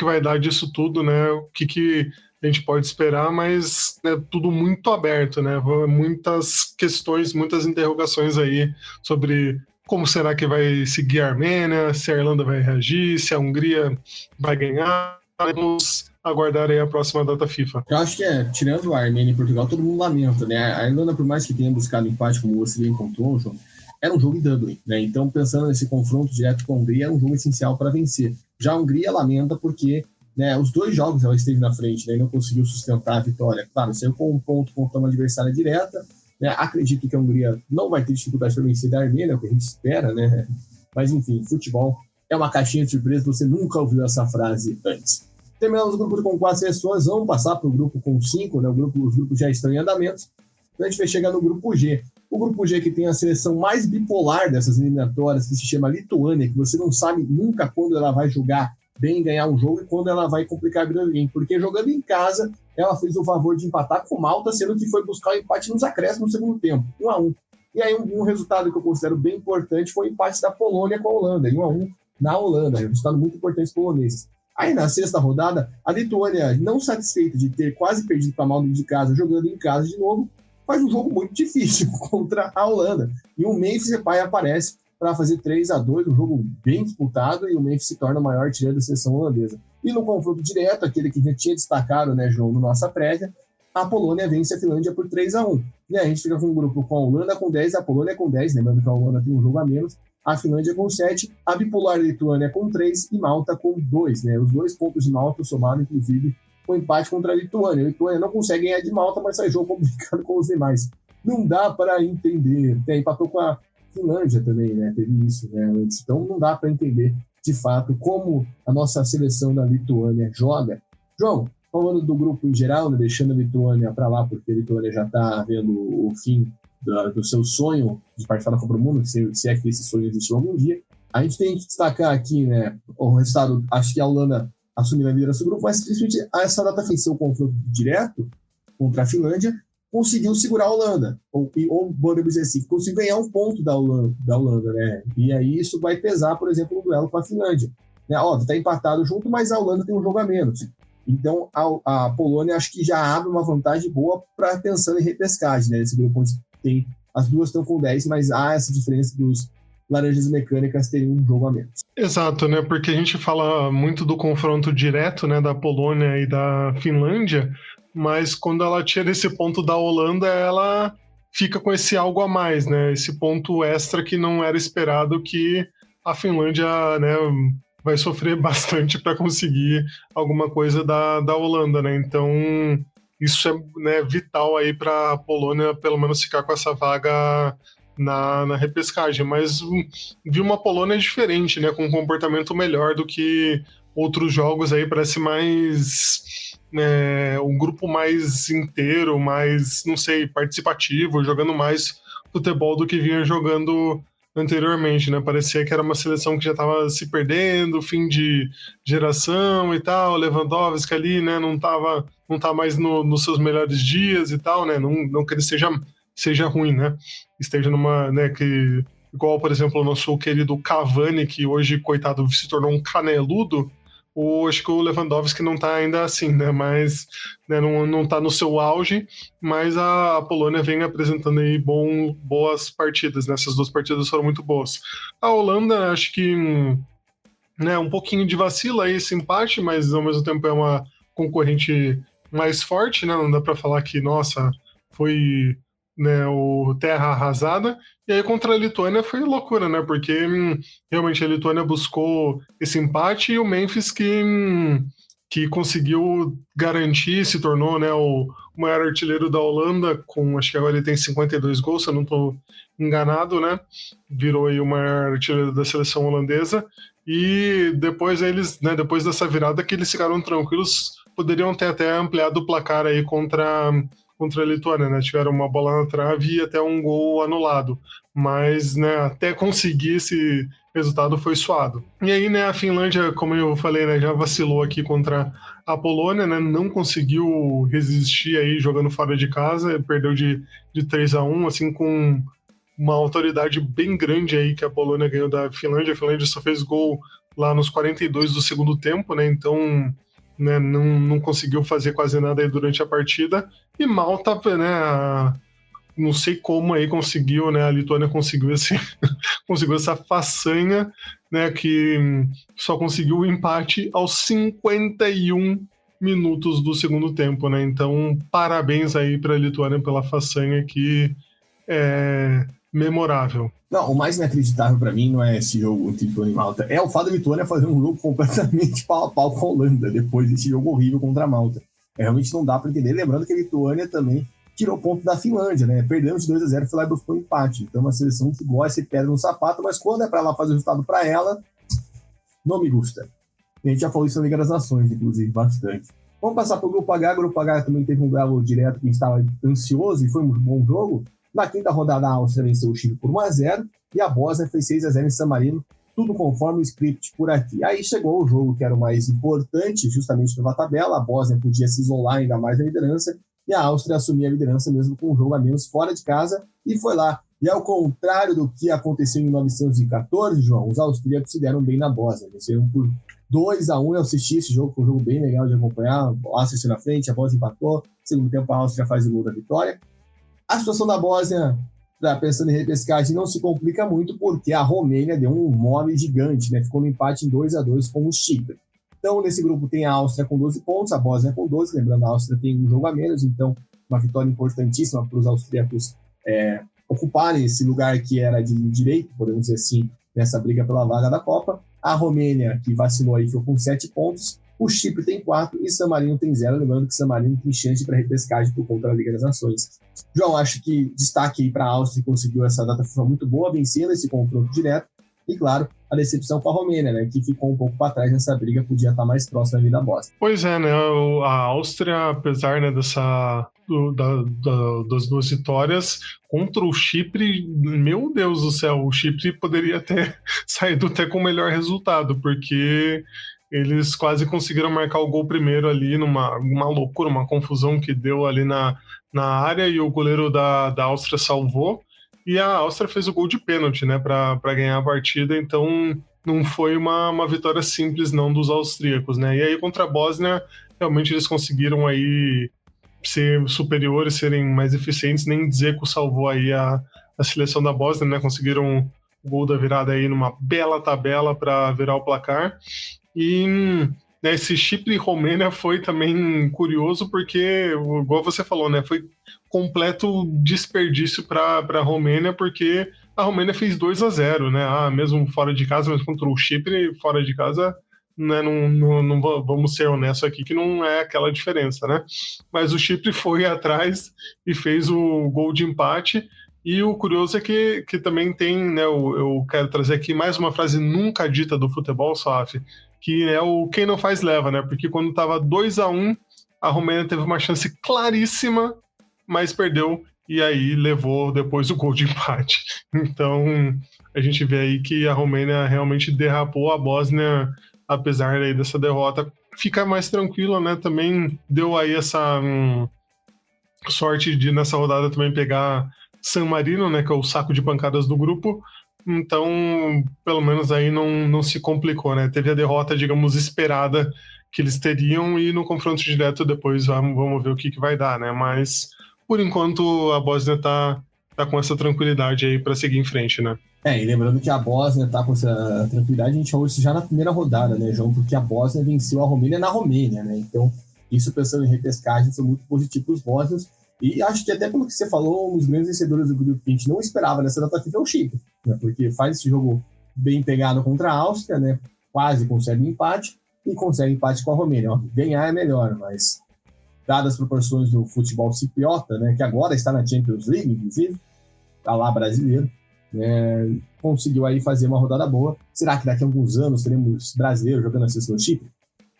[SPEAKER 4] vai dar disso tudo, né? O que a gente pode esperar, mas né, tudo muito aberto, né? Muitas questões, muitas interrogações aí sobre como será que vai seguir a Armênia, se a Irlanda vai reagir, se a Hungria vai ganhar. Vamos aguardar aí a próxima data FIFA.
[SPEAKER 3] Eu acho que tirando a Armênia e Portugal, todo mundo lamenta, né? A Irlanda, por mais que tenha buscado empate, como você bem contou, João, era um jogo em Dublin, né? Então, pensando nesse confronto direto com a Hungria, era um jogo essencial para vencer. Já a Hungria lamenta porque né, os 2 jogos ela esteve na frente, né, e não conseguiu sustentar a vitória. Claro, saiu com um ponto contra uma adversária direta, né, acredito que a Hungria não vai ter dificuldade para vencer da Armênia, é o que a gente espera, né, mas enfim, futebol é uma caixinha de surpresa, você nunca ouviu essa frase antes. Terminamos o grupo com 4 seleções, vamos passar para o grupo com 5, né, os grupos já estão em andamento, então a gente vai chegar no grupo G. O grupo G que tem a seleção mais bipolar dessas eliminatórias, que se chama Lituânia, que você não sabe nunca quando ela vai jogar bem, ganhar um jogo, e quando ela vai complicar a vida de alguém. Porque jogando em casa, ela fez o favor de empatar com Malta, sendo que foi buscar o empate nos acréscimos no segundo tempo, 1-1. E aí um resultado que eu considero bem importante foi o empate da Polônia com a Holanda, 1-1 na Holanda, um resultado muito importante para os poloneses. Aí na 6ª rodada, a Lituânia, não satisfeita de ter quase perdido para a Malta de casa, jogando em casa de novo, faz um jogo muito difícil contra a Holanda. E o Memphis Depay aparece para fazer 3-2, um jogo bem disputado, e o Memphis se torna o maior artilheiro da seleção holandesa. E no confronto direto, aquele que já tinha destacado, né, João, no nossa prévia, a Polônia vence a Finlândia por 3-1. E aí a gente fica com um grupo com a Holanda com 10, a Polônia com 10, lembrando que a Holanda tem um jogo a menos, a Finlândia com 7, a bipolar Lituânia com 3 e Malta com 2. Né? Os 2 pontos de Malta somaram, inclusive, o empate contra a Lituânia. A Lituânia não consegue ganhar de Malta, mas faz jogo complicado com os demais. Não dá para entender. Empatou com a Finlândia também, né? Teve isso, né? Então não dá para entender, de fato, como a nossa seleção da Lituânia joga. João, falando do grupo em geral, né? Deixando a Lituânia para lá, porque a Lituânia já está vendo o fim do seu sonho de participar da Copa do Mundo, se é que esse sonho existiu algum dia. A gente tem que destacar aqui, né? O resultado, acho que a Holanda assumiu a liderança do grupo, mas principalmente essa data venceu o confronto direto contra a Finlândia, conseguiu segurar a Holanda, ou vamos dizer assim, conseguiu ganhar um ponto da Holanda, né? E aí isso vai pesar, por exemplo, no duelo com a Finlândia. Né? Óbvio, tá empatado junto, mas a Holanda tem um jogo a menos. Então a Polônia acho que já abre uma vantagem boa para pensando em repescagem, né? Esse grupo onde tem, as duas estão com 10, mas há essa diferença dos laranjas mecânicas terem um jogo a menos.
[SPEAKER 4] Exato, né? Porque a gente fala muito do confronto direto, né, da Polônia e da Finlândia, mas quando ela tira esse ponto da Holanda, ela fica com esse algo a mais, né? Esse ponto extra que não era esperado, que a Finlândia, né, vai sofrer bastante para conseguir alguma coisa da Holanda, né? Então isso é, né, vital aí para a Polônia pelo menos ficar com essa vaga na repescagem, mas vi uma Polônia diferente, né, com um comportamento melhor do que outros jogos aí, parece mais um grupo mais inteiro, mais, não sei, participativo, jogando mais futebol do que vinha jogando anteriormente, né, parecia que era uma seleção que já estava se perdendo, fim de geração e tal, Lewandowski ali, né, não tá mais nos seus melhores dias e tal, né, não que ele seja ruim, né? Esteja numa, né, que igual, por exemplo, o nosso querido Cavani, que hoje, coitado, se tornou um caneludo, acho que o Lewandowski não tá ainda assim, né? Mas, né, não tá no seu auge, mas a Polônia vem apresentando aí boas partidas, né? Essas 2 partidas foram muito boas. A Holanda, acho que, né, um pouquinho de vacila aí esse empate, mas ao mesmo tempo é uma concorrente mais forte, né? Não dá para falar que, nossa, foi, né, o terra arrasada. E aí contra a Lituânia foi loucura, né? Porque realmente a Lituânia buscou esse empate e o Memphis que conseguiu garantir, se tornou, né, o maior artilheiro da Holanda, acho que agora ele tem 52 gols, se eu não estou enganado, né? Virou aí o maior artilheiro da seleção holandesa. E depois eles, né, depois dessa virada que eles ficaram tranquilos, poderiam ter até ampliado o placar aí contra a Lituânia, né? Tiveram uma bola na trave e até um gol anulado, mas, né, até conseguir esse resultado foi suado. E aí, né, a Finlândia, como eu falei, né, já vacilou aqui contra a Polônia, né, não conseguiu resistir aí jogando fora de casa, perdeu de 3-1, assim, com uma autoridade bem grande aí que a Polônia ganhou da Finlândia. A Finlândia só fez gol lá nos 42 do segundo tempo, né, então, né, não conseguiu fazer quase nada aí durante a partida. E Malta, né, não sei como aí conseguiu, né, a Lituânia conseguiu essa façanha, né, que só conseguiu o empate aos 51 minutos do segundo tempo, né, então parabéns aí para a Lituânia pela façanha que memorável.
[SPEAKER 3] Não, o mais inacreditável para mim não é esse jogo entre Lituânia e Malta, é o fato da Lituânia fazer um jogo completamente pau a pau com a Holanda, depois desse jogo horrível contra a Malta. Realmente não dá para entender, lembrando que a Lituânia também tirou ponto da Finlândia, né? Perdemos de 2-0, foi lá e buscou empate. Então é uma seleção que gosta de pedra no sapato, mas quando é para lá fazer o resultado para ela, não me gusta. A gente já falou isso na Liga das Nações, inclusive, bastante. Vamos passar para o Grupo H. O Grupo H também teve um duelo direto que a gente estava ansioso e foi um bom jogo. Na quinta rodada, a Áustria venceu o Chile por 1-0 e a Bósnia fez 6-0 em San Marino, tudo conforme o script por aqui. Aí chegou o jogo que era o mais importante, justamente pela tabela. A Bósnia podia se isolar ainda mais da liderança e a Áustria assumia a liderança mesmo com um jogo a menos fora de casa e foi lá. E ao contrário do que aconteceu em 1914, João, os austríacos se deram bem na Bósnia. Venceram por 2-1. Eu assisti esse jogo, foi um jogo bem legal de acompanhar. A Áustria na frente, a Bósnia empatou. Segundo tempo, a Áustria faz o gol da vitória. A situação da Bósnia, pensando em repescagem, não se complica muito porque a Romênia deu um mole gigante, né? Ficou no empate em 2-2 com o Chipre. Então, nesse grupo tem a Áustria com 12 pontos, a Bósnia com 12. Lembrando, a Áustria tem um jogo a menos, então uma vitória importantíssima para os austríacos ocuparem esse lugar que era de direito, podemos dizer assim, nessa briga pela vaga da Copa. A Romênia, que vacilou aí, ficou com 7 pontos. O Chipre tem 4 e San Marino tem 0. Lembrando que San Marino tem chance para repescagem por conta da Liga das Nações. João, acho que destaque aí para a Áustria, que conseguiu essa data FIFA muito boa, vencendo esse confronto direto. E, claro, a decepção com a Romênia, né, que ficou um pouco para trás nessa briga, podia estar mais próxima ali da Bósnia.
[SPEAKER 4] Pois é, né, a Áustria, apesar, né, das duas vitórias contra o Chipre, meu Deus do céu, o Chipre poderia ter saído até com o melhor resultado, porque eles quase conseguiram marcar o gol primeiro ali numa loucura, uma confusão que deu ali na área, e o goleiro da Áustria salvou. E a Áustria fez o gol de pênalti, né, para ganhar a partida, então não foi uma vitória simples não dos austríacos, né? E aí contra a Bósnia, realmente eles conseguiram aí ser superiores, serem mais eficientes, nem Dzeko salvou aí a seleção da Bósnia, né? Conseguiram o gol da virada aí numa bela tabela para virar o placar. E né, esse Chipre e Romênia foi também curioso porque, igual você falou, né, foi completo desperdício para a Romênia, porque a Romênia fez 2-0, né? Mesmo fora de casa, mas contra o Chipre, fora de casa, né, não vamos ser honestos aqui, que não é aquela diferença, né? Mas o Chipre foi atrás e fez o gol de empate. E o curioso é que também tem, né, eu quero trazer aqui mais uma frase nunca dita do futebol, Soaf, que é o quem não faz leva, né? Porque quando estava 2-1, a Romênia teve uma chance claríssima, mas perdeu, e aí levou depois o gol de empate. Então, a gente vê aí que a Romênia realmente derrapou. A Bósnia, apesar aí dessa derrota, fica mais tranquila, né? Também deu aí essa sorte de, nessa rodada, também pegar San Marino, né? Que é o saco de pancadas do grupo. Então, pelo menos aí não se complicou, né? Teve a derrota, digamos, esperada que eles teriam, e no confronto direto depois vamos ver o que vai dar, né? Mas, por enquanto, a Bósnia tá com essa tranquilidade aí para seguir em frente, né?
[SPEAKER 3] E lembrando que a Bósnia tá com essa tranquilidade, a gente falou isso já na primeira rodada, né, João? Porque a Bósnia venceu a Romênia na Romênia, né? Então, isso pensando em repescagem foi muito positivo para os bósnios. E acho que até pelo que você falou, um dos grandes vencedores do grupo que a gente não esperava nessa data FIFA é o Chipre, né? Porque faz esse jogo bem pegado contra a Áustria, né? Quase consegue empate e consegue empate com a Romênia. Ganhar é melhor, mas dadas as proporções do futebol cipriota, né? Que agora está na Champions League, inclusive, está lá brasileiro, né? Conseguiu aí fazer uma rodada boa. Será que daqui a alguns anos teremos brasileiros jogando a seleção do Chipre?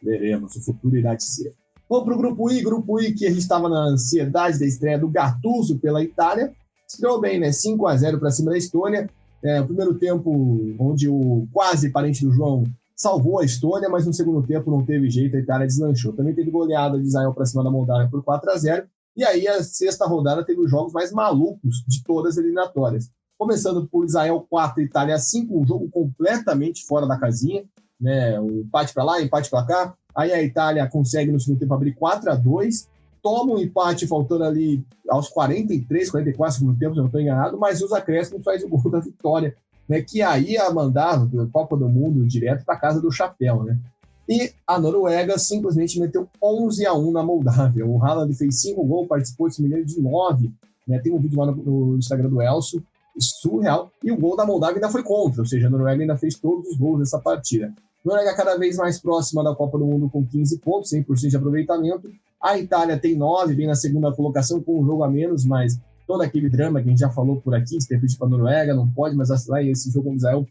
[SPEAKER 3] Veremos, o futuro irá dizer. Vamos para o Grupo I, que a gente estava na ansiedade da estreia do Gattuso pela Itália. Estreou bem, né? 5-0 para cima da Estônia. O primeiro tempo, onde o quase parente do João salvou a Estônia, mas no segundo tempo não teve jeito, a Itália deslanchou. Também teve goleada de Israel para cima da Moldávia por 4-0. E aí a sexta rodada teve os jogos mais malucos de todas as eliminatórias. Começando por Israel 4, Itália 5, um jogo completamente fora da casinha, né? Um empate para lá, empate para cá. Aí a Itália consegue no segundo tempo abrir 4-2, toma um empate faltando ali aos 43, 44 segundo tempo, se eu não estou enganado, mas os acréscimos faz o gol da vitória, né? Que aí ia mandar a Copa do Mundo direto para casa do chapéu, né? E a Noruega simplesmente meteu 11-1 na Moldávia. O Haaland fez 5 gols, participou, se me engano, de 9. Né? Tem um vídeo lá no Instagram do Elcio. surreal. E o gol da Moldávia ainda foi contra, ou seja, a Noruega ainda fez todos os gols dessa partida. A Noruega cada vez mais próxima da Copa do Mundo com 15 pontos, 100% de aproveitamento. A Itália tem 9, vem na segunda colocação com um jogo a menos, mas todo aquele drama que a gente já falou por aqui, se repete para a Noruega, não pode mais vacilar, e esse jogo com Israel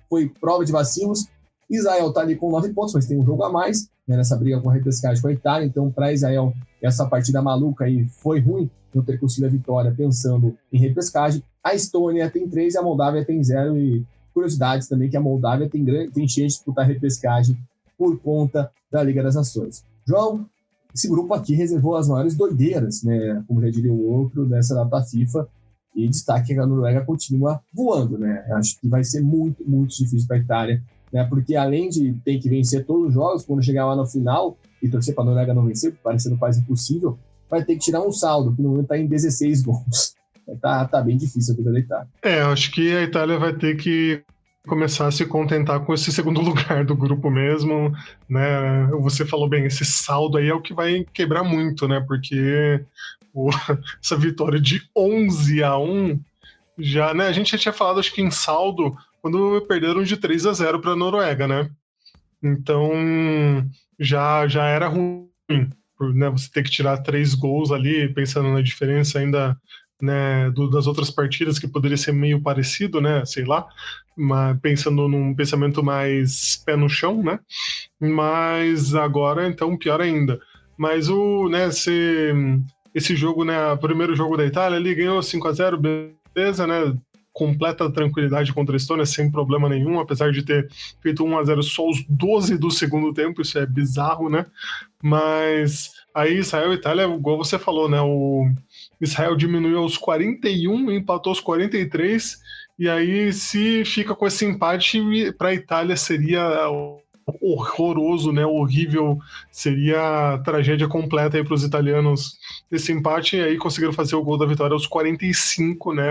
[SPEAKER 3] foi prova de vacilos. Israel está ali com 9 pontos, mas tem um jogo a mais, né, nessa briga com a repescagem com a Itália, então para Israel essa partida maluca aí foi ruim não ter conseguido a vitória pensando em repescagem. A Estônia tem 3 e a Moldávia tem 0, e curiosidades também que a Moldávia tem chance de disputar a repescagem por conta da Liga das Nações. João, esse grupo aqui reservou as maiores doideiras, né, como já diria o outro, dessa data FIFA, e destaque que a Noruega continua voando, né? Acho que vai ser muito, muito difícil para a Itália, né, porque além de ter que vencer todos os jogos, quando chegar lá no final e torcer para a Noruega não vencer, parecendo quase impossível, vai ter que tirar um saldo, que no momento está em 16 gols. Tá bem difícil a vida da Itália.
[SPEAKER 4] Acho que a Itália vai ter que começar a se contentar com esse segundo lugar do grupo mesmo, né? Você falou bem, esse saldo aí é o que vai quebrar muito, né? Porque essa vitória de 11-1 já, né? A gente já tinha falado, acho que em saldo, quando perderam de 3-0 para a Noruega, né? Então já era ruim, né? Você ter que tirar 3 gols ali, pensando na diferença ainda, né, das outras partidas, que poderia ser meio parecido, né, sei lá, mas pensando num pensamento mais pé no chão, né, mas agora, então, pior ainda. Mas né, esse jogo, né, o primeiro jogo da Itália, ele ganhou 5-0, beleza, né, completa tranquilidade contra a Estônia, sem problema nenhum, apesar de ter feito 1-0 só os 12 do segundo tempo, isso é bizarro, né, mas aí Israel e Itália, igual você falou, né, o Israel diminuiu aos 41, empatou aos 43, e aí se fica com esse empate, para a Itália seria horroroso, né, horrível, seria tragédia completa aí para os italianos esse empate, e aí conseguiram fazer o gol da vitória aos 45, né,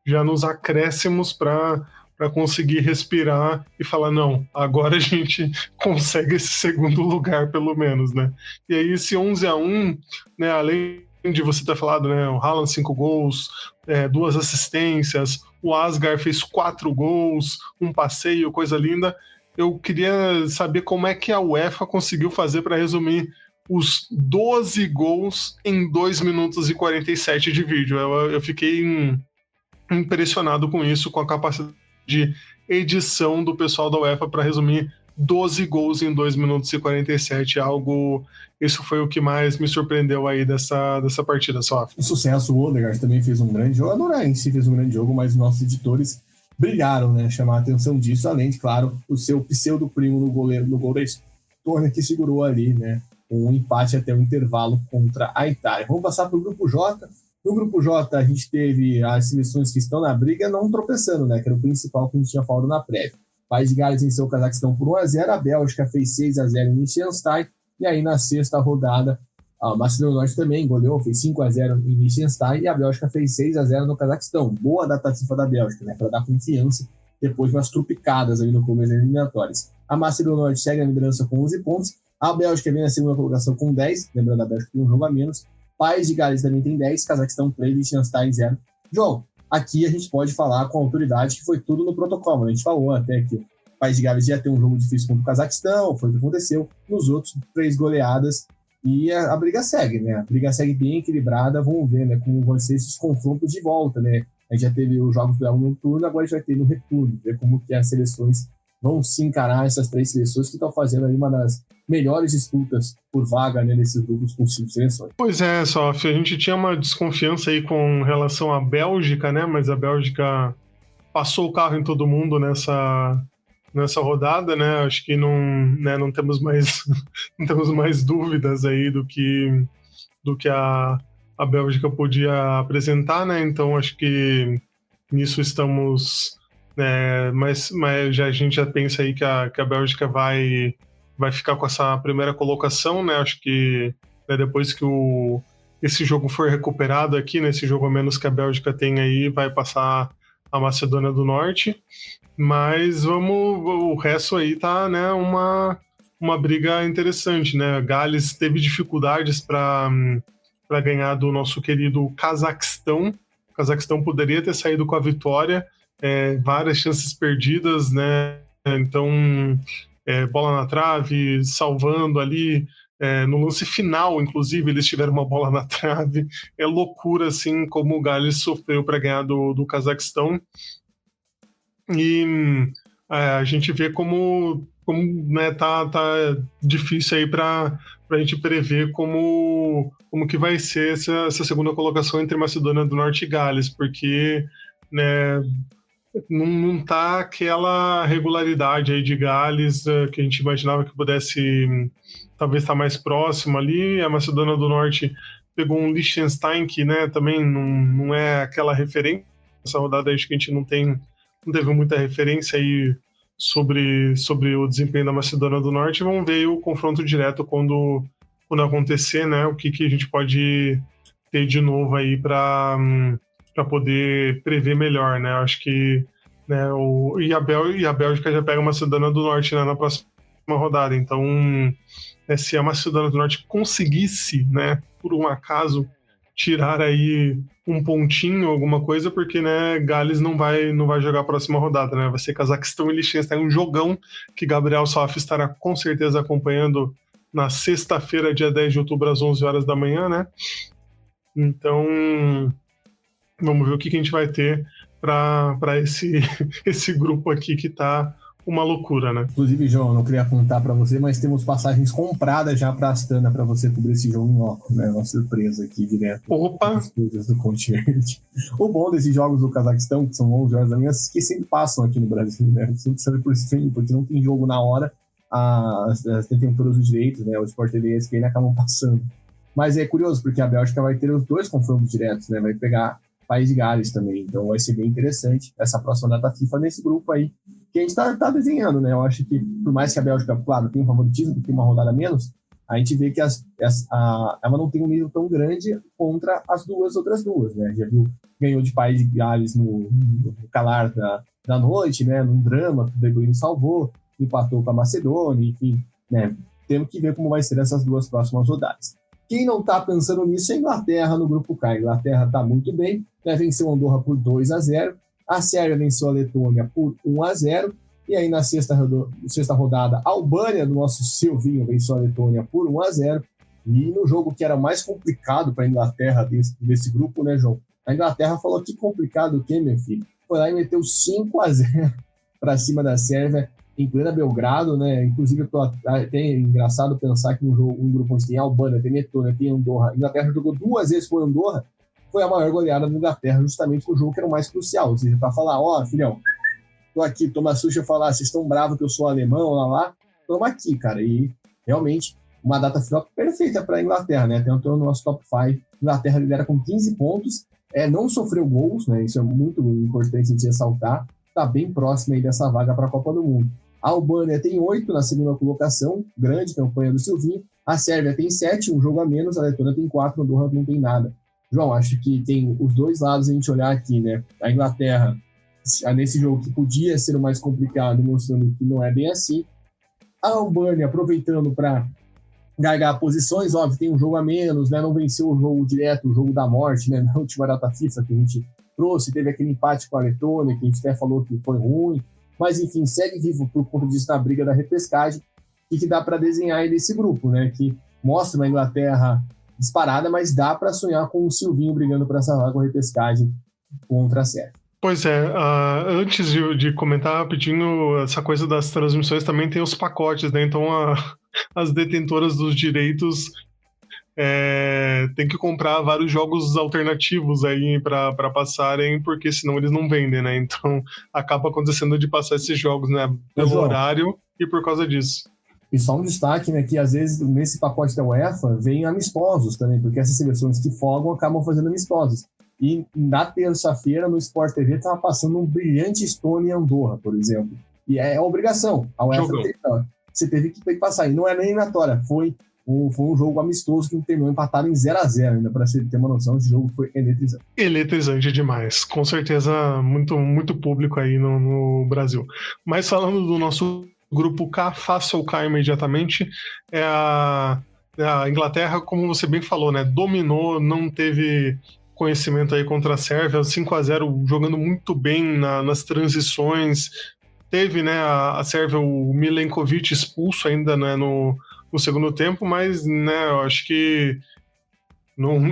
[SPEAKER 4] já nos acréscimos para conseguir respirar e falar, não, agora a gente consegue esse segundo lugar, pelo menos, né? E aí esse 11-1, né, além de você ter falado, né, o Haaland 5 gols, 2 assistências, o Asgar fez 4 gols, um passeio, coisa linda, eu queria saber como é que a UEFA conseguiu fazer para resumir os 12 gols em 2 minutos e 47 de vídeo. Eu fiquei impressionado com isso, com a capacidade de edição do pessoal da UEFA para resumir 12 gols em 2 minutos e 47, isso foi o que mais me surpreendeu aí dessa partida, só.
[SPEAKER 3] O sucesso, o Odegaard também fez um grande jogo, a Noruega em si fez um grande jogo, mas nossos editores brilharam, né, chamar a atenção disso, além de, claro, o seu pseudo-primo no gol da Estônia, que segurou ali, né, um empate até o intervalo contra a Itália. Vamos passar para o Grupo J. No Grupo J, a gente teve as seleções que estão na briga não tropeçando, né? Que era o principal que a gente tinha falado na prévia. País de Gales venceu o Cazaquistão por 1-0, a Bélgica fez 6-0 em Liechtenstein, e aí na sexta rodada, a Macedônia do Norte também goleou, fez 5-0 em Liechtenstein, e a Bélgica fez 6-0 no Cazaquistão. Boa data FIFA da Bélgica, né? Para dar confiança depois de umas trupicadas ali no começo das eliminatórias. A Macedônia do Norte segue a liderança com 11 pontos, a Bélgica vem na segunda colocação com 10, lembrando a Bélgica tem um jogo a menos. País de Gales também tem 10, Cazaquistão 3, Liechtenstein 0. João, aqui a gente pode falar com a autoridade que foi tudo no protocolo. A gente falou até que o País de Gales ia ter um jogo difícil contra o Cazaquistão, foi o que aconteceu. Nos outros, 3 goleadas e a briga segue, né? A briga segue bem equilibrada. Vamos ver, né, como vão ser esses confrontos de volta, né? A gente já teve os jogos no turno, agora a gente vai ter no retorno, ver como que as seleções vão se encarar, essas 3 seleções que estão fazendo aí uma das melhores disputas por vaga, né, nesses grupos com 5 seleções.
[SPEAKER 4] Pois é, Sof, a gente tinha uma desconfiança aí com relação à Bélgica, né, mas a Bélgica passou o carro em todo mundo nessa rodada, né, acho que não temos mais dúvidas aí do que a Bélgica podia apresentar, né, então acho que nisso estamos, mas a gente já pensa aí que a Bélgica vai ficar com essa primeira colocação, né? Acho que, né, depois que esse jogo for recuperado aqui, né, esse jogo a menos que a Bélgica tem aí, vai passar a Macedônia do Norte. Mas o resto aí tá, né, uma briga interessante, né? Gales teve dificuldades para ganhar do nosso querido Cazaquistão, O Cazaquistão poderia ter saído com a vitória, várias chances perdidas, né? Então, bola na trave, salvando ali. No lance final, inclusive, eles tiveram uma bola na trave. É loucura, assim, como o Gales sofreu para ganhar do Cazaquistão. E a gente vê como né, tá difícil aí para a gente prever como que vai ser essa segunda colocação entre Macedônia do Norte e Gales, porque, né, não tá aquela regularidade aí de Gales que a gente imaginava que pudesse talvez estar mais próximo ali. A Macedônia do Norte pegou um Liechtenstein que, né, também não é aquela referência. Essa rodada acho que a gente não teve muita referência aí sobre o desempenho da Macedônia do Norte. Vamos ver o confronto direto quando acontecer, né, o que a gente pode ter de novo aí para poder prever melhor, né? Acho que, né, a Bélgica já pega a Macedônia do Norte, né, na próxima rodada. Então, se a Macedônia do Norte conseguisse, né, por um acaso, tirar aí um pontinho, alguma coisa, porque, né, Gales não vai jogar a próxima rodada, né? Vai ser Cazaquistão e Liechtenstein, um jogão que Gabriel Saf estará com certeza acompanhando na sexta-feira, dia 10 de outubro, às 11 horas da manhã, né? Então, vamos ver o que a gente vai ter para esse grupo aqui que tá uma loucura, né?
[SPEAKER 3] Inclusive, João, eu não queria apontar para você, mas temos passagens compradas já para Astana para você cobrir esse jogo em loco, né? Uma surpresa aqui direto.
[SPEAKER 4] Opa!
[SPEAKER 3] Das coisas do continente. O bom desses jogos do Cazaquistão, que são 11 horas da manhã, que sempre passam aqui no Brasil, né? Sempre serve por streaming, porque não tem jogo na hora, as detentoras dos direitos, né? O Sport TV e a ESPN acabam passando. Mas é curioso, porque a Bélgica vai ter os dois confrontos diretos, né? Vai pegar País de Gales também, então vai ser bem interessante essa próxima data FIFA nesse grupo aí, que a gente tá desenhando, né? Eu acho que, por mais que a Bélgica, claro, tem um favoritismo, tem uma rodada a menos, a gente vê que ela não tem um nível tão grande contra as outras duas, né? Já viu, ganhou de País de Gales no calar da noite, né? Num drama que o De Bruyne salvou, empatou com a Macedônia, enfim, né? Temos que ver como vai ser essas duas próximas rodadas. Quem não está pensando nisso é a Inglaterra no grupo K. A Inglaterra está muito bem, né? Venceu a Andorra por 2-0, a Sérvia venceu a Letônia por 1-0, e aí na sexta rodada, a Albânia, do nosso Silvinho, venceu a Letônia por 1-0, e no jogo que era mais complicado para a Inglaterra desse grupo, né, João? A Inglaterra falou que complicado o quê, meu filho? Foi lá e meteu 5-0 para cima da Sérvia, em plena Belgrado, né? Inclusive, é engraçado pensar que um grupo onde tem Albânia, tem Letônia, tem Andorra, a Inglaterra jogou 2 vezes com a Andorra, foi a maior goleada da Inglaterra, justamente no jogo que era o mais crucial. Ou seja, para falar, filhão, tô aqui, toma susto e falar, vocês estão bravos que eu sou alemão, lá, toma aqui, cara. E realmente, uma data final perfeita para a Inglaterra, né? Entrou no nosso top 5. A Inglaterra lidera com 15 pontos, não sofreu gols, né? Isso é muito importante a gente ressaltar. Está bem próximo aí dessa vaga para a Copa do Mundo. A Albânia tem 8 na segunda colocação, grande campanha do Silvinho. A Sérvia tem 7, um jogo a menos. A Letônia tem 4, a Andorra não tem nada. João, acho que tem os dois lados a gente olhar aqui, né? A Inglaterra, nesse jogo que podia ser o mais complicado, mostrando que não é bem assim. A Albânia aproveitando para gargar posições, óbvio, tem um jogo a menos, né? Não venceu o jogo direto, o jogo da morte, né? Na última data FIFA que a gente trouxe, teve aquele empate com a Letônia, que a gente até falou que foi ruim. Mas, enfim, segue vivo por conta disso na briga da repescagem e que dá para desenhar aí desse grupo, né? Que mostra uma Inglaterra disparada, mas dá para sonhar com o Silvinho brigando por essa vaga com a repescagem contra a Sérvia.
[SPEAKER 4] Pois é, antes de comentar rapidinho, essa coisa das transmissões também tem os pacotes, né? Então as detentoras dos direitos tem que comprar vários jogos alternativos aí para passarem, porque senão eles não vendem, né? Então acaba acontecendo de passar esses jogos, né, pelo horário e por causa disso.
[SPEAKER 3] E só um destaque, né, que às vezes nesse pacote da UEFA vem amistosos também, porque essas seleções que folgam acabam fazendo amistosos. E na terça-feira no Sport TV estava passando um brilhante Estônia e Andorra, por exemplo. E é obrigação. A UEFA você teve que passar. E não é nem eliminatória, foi um jogo amistoso que terminou empatado em 0-0 ainda, para você ter uma noção, esse jogo foi eletrizante.
[SPEAKER 4] Eletrizante demais, com certeza muito, muito público aí no Brasil. Mas falando do nosso grupo K, faça o K imediatamente, a Inglaterra, como você bem falou, né, dominou, não teve conhecimento aí contra a Sérvia, 5-0 jogando muito bem nas transições. Teve, né, a Sérvia, o Milenkovic expulso ainda, né, no segundo tempo, mas, né, eu acho que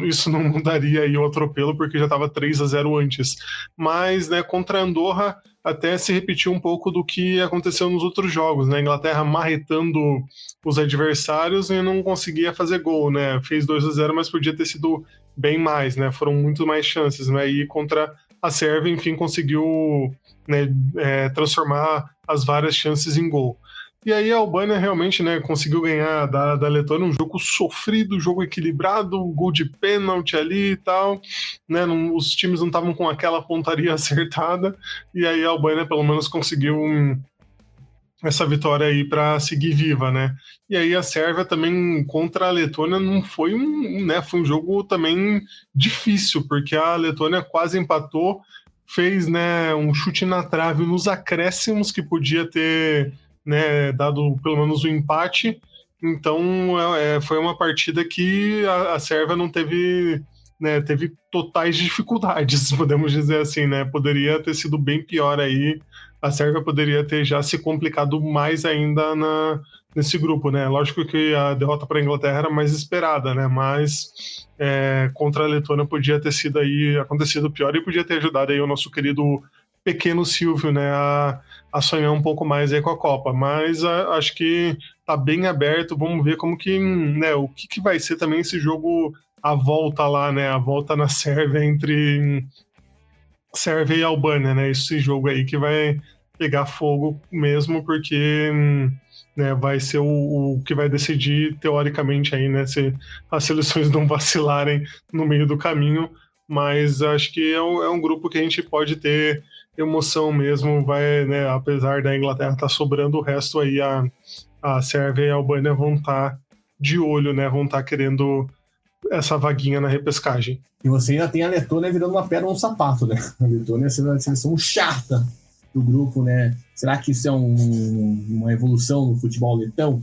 [SPEAKER 4] isso não mudaria aí o atropelo, porque já estava 3-0 antes. Mas, né, contra a Andorra até se repetiu um pouco do que aconteceu nos outros jogos, né? A Inglaterra marretando os adversários e não conseguia fazer gol, né? Fez 2-0, mas podia ter sido bem mais, né? Foram muito mais chances, né? E contra a Sérvia, enfim, conseguiu, né, transformar as várias chances em gol. E aí a Albânia realmente, né, conseguiu ganhar da Letônia, um jogo sofrido, jogo equilibrado, gol de pênalti ali e tal, né, os times não estavam com aquela pontaria acertada, e aí a Albânia pelo menos conseguiu essa vitória aí para seguir viva, né. E aí a Sérvia também contra a Letônia não foi foi um jogo também difícil, porque a Letônia quase empatou, fez, né, um chute na trave nos acréscimos que podia ter, né, dado pelo menos o empate. Então foi uma partida que a Sérvia não teve, né, teve totais dificuldades, podemos dizer assim, né, poderia ter sido bem pior aí, a Sérvia poderia ter já se complicado mais ainda nesse grupo, né, lógico que a derrota para a Inglaterra era mais esperada, né, mas contra a Letônia podia ter sido aí, acontecido pior, e podia ter ajudado aí o nosso querido pequeno Silvio, né, a sonhar um pouco mais aí com a Copa, mas acho que tá bem aberto, vamos ver como que, né, o que vai ser também esse jogo, a volta lá, né, a volta na Sérvia, entre Sérvia e Albânia, né, esse jogo aí que vai pegar fogo mesmo, porque, né, vai ser o que vai decidir, teoricamente, aí, né, se as seleções não vacilarem no meio do caminho, mas acho que é um grupo que a gente pode ter emoção mesmo, vai, né, apesar da Inglaterra estar sobrando, o resto aí a Sérvia e a Albânia vão estar de olho, né, vão estar querendo essa vaguinha na repescagem.
[SPEAKER 3] E você ainda tem a Letônia virando uma pedra no sapato, né? A Letônia sendo a seleção chata do grupo, né? Será que isso é uma evolução no futebol letão?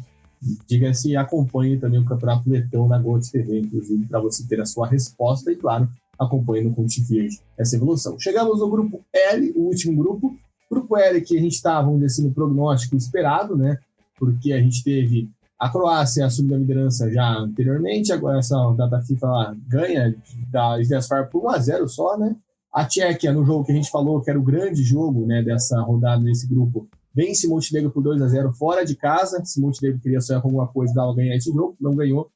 [SPEAKER 3] Diga-se, acompanhe também o Campeonato Letão na Gold TV, inclusive, para você ter a sua resposta e, claro, acompanhe no Conte Verde essa evolução. Chegamos no grupo L, o último grupo. Grupo L que a gente está, vamos dizer assim, no prognóstico esperado, né? Porque a gente teve a Croácia assumindo a liderança já anteriormente, agora essa data FIFA lá ganha da Sviasfar por 1-0 só, né? A Tchequia, no jogo que a gente falou que era o grande jogo, né, dessa rodada desse grupo, vence Montenegro por 2-0 fora de casa. Se Montenegro queria sonhar com alguma coisa, dava ganhar esse jogo, não ganhou,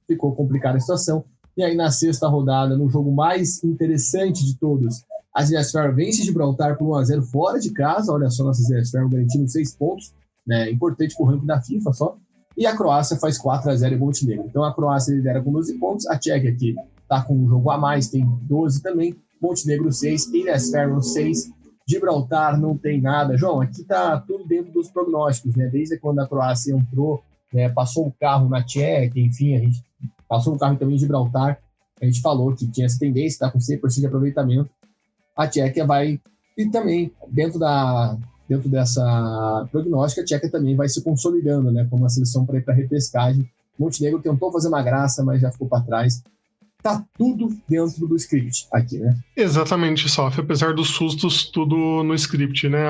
[SPEAKER 3] ficou complicada a situação. E aí, na sexta rodada, no jogo mais interessante de todos, a Sviasfar vence Gibraltar por 1-0 fora de casa. Olha só, nossa Sviasfar garantindo 6 pontos, né? Importante para o ranking da FIFA só. E a Croácia faz 4-0 em Montenegro. Então a Croácia lidera com 12 pontos, a Tchequia aqui está com um jogo a mais, tem 12 também, Montenegro 6, Ilhas Faroe 6, Gibraltar não tem nada. João, aqui está tudo dentro dos prognósticos, né? Desde quando a Croácia entrou, né, passou o carro na Tchequia, enfim, a gente passou o carro também em Gibraltar, a gente falou que tinha essa tendência, está com 100% de aproveitamento. A Tchequia vai, e também dentro dessa prognóstica, a Tchequia também vai se consolidando, né, como uma seleção para ir para a repescagem. Montenegro tentou fazer uma graça, mas já ficou para trás. Tá tudo dentro do script aqui, né?
[SPEAKER 4] Exatamente, Sof. Apesar dos sustos, tudo no script, né?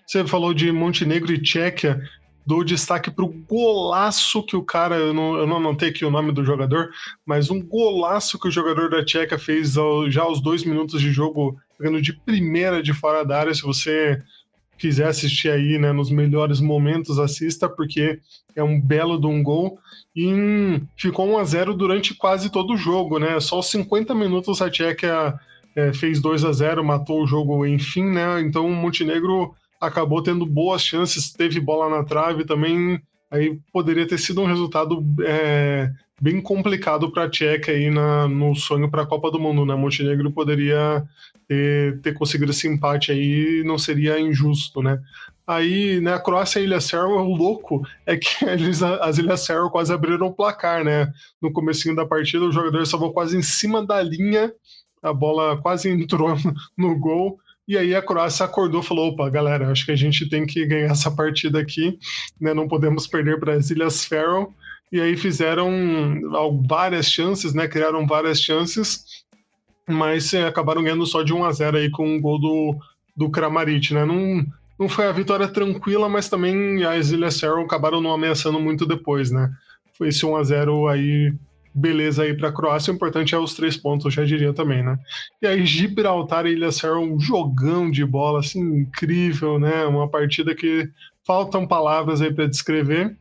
[SPEAKER 4] Você falou de Montenegro e Tchequia, dou destaque pro golaço que o cara, eu não anotei aqui o nome do jogador, mas um golaço que o jogador da Tchequia fez já aos 2 minutos de jogo, pegando de primeira de fora da área. Se você quiser assistir aí, né, nos melhores momentos, assista, porque é um belo de um gol. E ficou 1-0 durante quase todo o jogo, né? Só aos 50 minutos a Tchequia fez 2-0, matou o jogo, enfim, né? Então o Montenegro acabou tendo boas chances, teve bola na trave também, aí poderia ter sido um resultado bem complicado para a Tchequia aí no sonho para a Copa do Mundo, né? Montenegro poderia ter conseguido esse empate aí, não seria injusto, né? Aí, né, a Croácia e a Ilhas Faroe, o louco é que as Ilhas Faroe quase abriram o placar, né? No comecinho da partida, o jogador salvou quase em cima da linha, a bola quase entrou no gol, e aí a Croácia acordou e falou: opa, galera, acho que a gente tem que ganhar essa partida aqui, né? Não podemos perder para as Ilhas Faroe. E aí fizeram várias chances, né? Criaram várias chances. mas acabaram ganhando só de 1-0 aí com um gol do Kramaric, né? Não foi a vitória tranquila, mas também as Ilhas Faroe acabaram não ameaçando muito depois, né? Foi esse 1-0 aí, beleza aí para a Croácia. O importante é os 3 pontos, já diria também, né? E aí Gibraltar e Ilhas Faroe, um jogão de bola, assim, incrível, né? Uma partida que faltam palavras aí para descrever.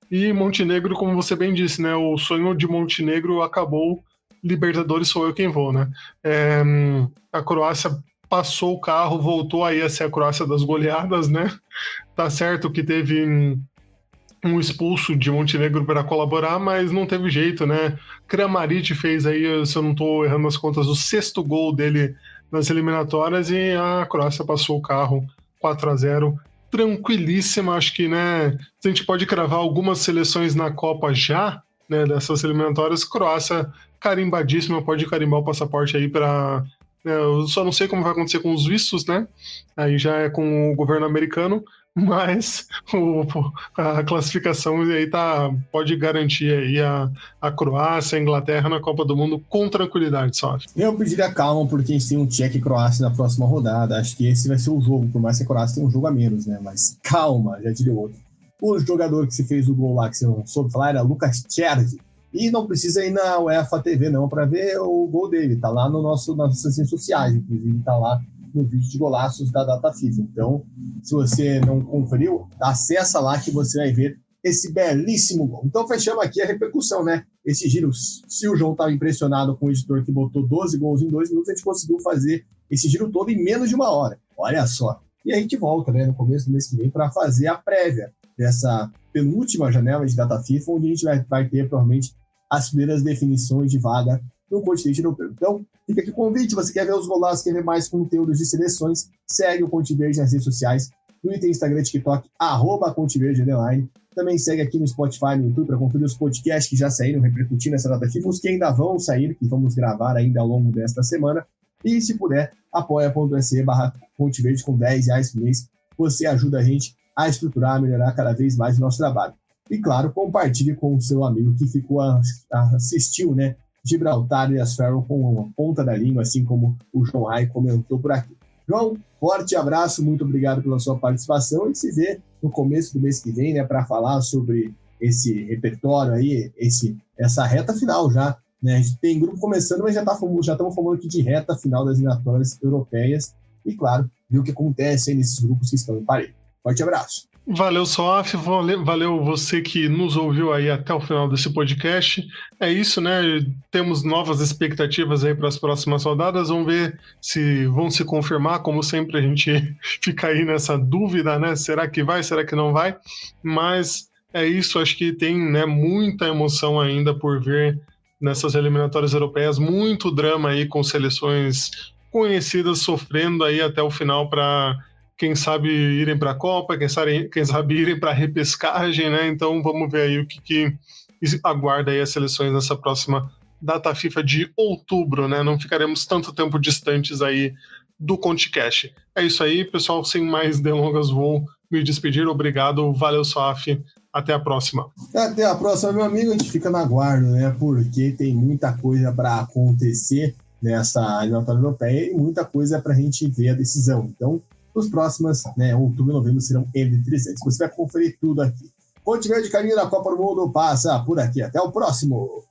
[SPEAKER 4] E Montenegro, como você bem disse, né? O sonho de Montenegro acabou, Libertadores sou eu quem vou, né? A Croácia passou o carro, voltou aí a ser a Croácia das goleadas, né? Tá certo que teve um expulso de Montenegro para colaborar, mas não teve jeito, né? Kramaric fez aí, se eu não tô errando as contas, o 6º gol dele nas eliminatórias e a Croácia passou o carro 4-0. Tranquilíssima, acho que, né? A gente pode cravar algumas seleções na Copa já, né? Dessas eliminatórias, Croácia carimbadíssima, pode carimbar o passaporte aí para... Eu só não sei como vai acontecer com os vistos, né? Aí já é com o governo americano, mas a classificação aí pode garantir aí a Croácia, a Inglaterra na Copa do Mundo com tranquilidade, só.
[SPEAKER 3] Eu pediria calma, porque a gente tem um Tchequia e Croácia na próxima rodada. Acho que esse vai ser o jogo, por mais que a Croácia tenha um jogo a menos, né? Mas calma, já diria outro. O jogador que se fez o gol lá, que você não soube falar, era Lucas Cherzi. E não precisa ir na UEFA TV, não, para ver o gol dele. Tá lá nas nossas redes sociais, inclusive tá lá no vídeo de golaços da Data FIFA. Então, se você não conferiu, acessa lá que você vai ver esse belíssimo gol. Então, fechamos aqui a repercussão, né? Esse giro, se o João estava impressionado com o editor que botou 12 gols em 2 minutos, a gente conseguiu fazer esse giro todo em menos de 1 hora. Olha só. E a gente volta, né, no começo do mês que vem para fazer a prévia dessa penúltima janela de Data FIFA, onde a gente vai ter, provavelmente, as primeiras definições de vaga no continente europeu. Então, fica aqui o convite. Se você quer ver os golaços, quer ver mais conteúdos de seleções, segue o Conte Verde nas redes sociais, Twitter, Instagram, TikTok, @ConteVerde_. Também segue aqui no Spotify, no YouTube, para conferir os podcasts que já saíram repercutindo essa data FIFA, os que ainda vão sair, que vamos gravar ainda ao longo desta semana. E, se puder, apoia.se/ConteVerde com R$10 por mês. Você ajuda a gente a estruturar, a melhorar cada vez mais o nosso trabalho. E, claro, compartilhe com o seu amigo que assistiu, né, Gibraltar e as Faroe com a ponta da língua, assim como o João Rai comentou por aqui. João, forte abraço, muito obrigado pela sua participação e se vê no começo do mês que vem, né, para falar sobre esse repertório aí, essa reta final já, né? A gente tem grupo começando, mas já estamos falando aqui de reta final das eliminatórias europeias e, claro, ver o que acontece aí nesses grupos que estão em parede. Forte abraço.
[SPEAKER 4] Valeu, Soaf, valeu você que nos ouviu aí até o final desse podcast. É isso, né? Temos novas expectativas aí para as próximas rodadas. Vamos ver se vão se confirmar. Como sempre, a gente fica aí nessa dúvida, né? Será que vai? Será que não vai? Mas é isso, acho que tem, né, muita emoção ainda por ver nessas eliminatórias europeias. Muito drama aí com seleções conhecidas sofrendo aí até o final para... quem sabe irem para a Copa, quem sabe irem para a repescagem, né? Então vamos ver aí o que aguarda aí as seleções nessa próxima data FIFA de outubro, né? Não ficaremos tanto tempo distantes aí do ConteCast. É isso aí, pessoal, sem mais delongas, vou me despedir. Obrigado, valeu, Soaf, até a próxima.
[SPEAKER 3] Até a próxima, meu amigo, a gente fica na guarda, né? Porque tem muita coisa para acontecer nessa eliminatória europeia e muita coisa para a gente ver a decisão. Então, os próximos, né, outubro e novembro serão eletrizantes. Você vai conferir tudo aqui. Conte Verde, carinho da Copa do Mundo passa por aqui. Até o próximo!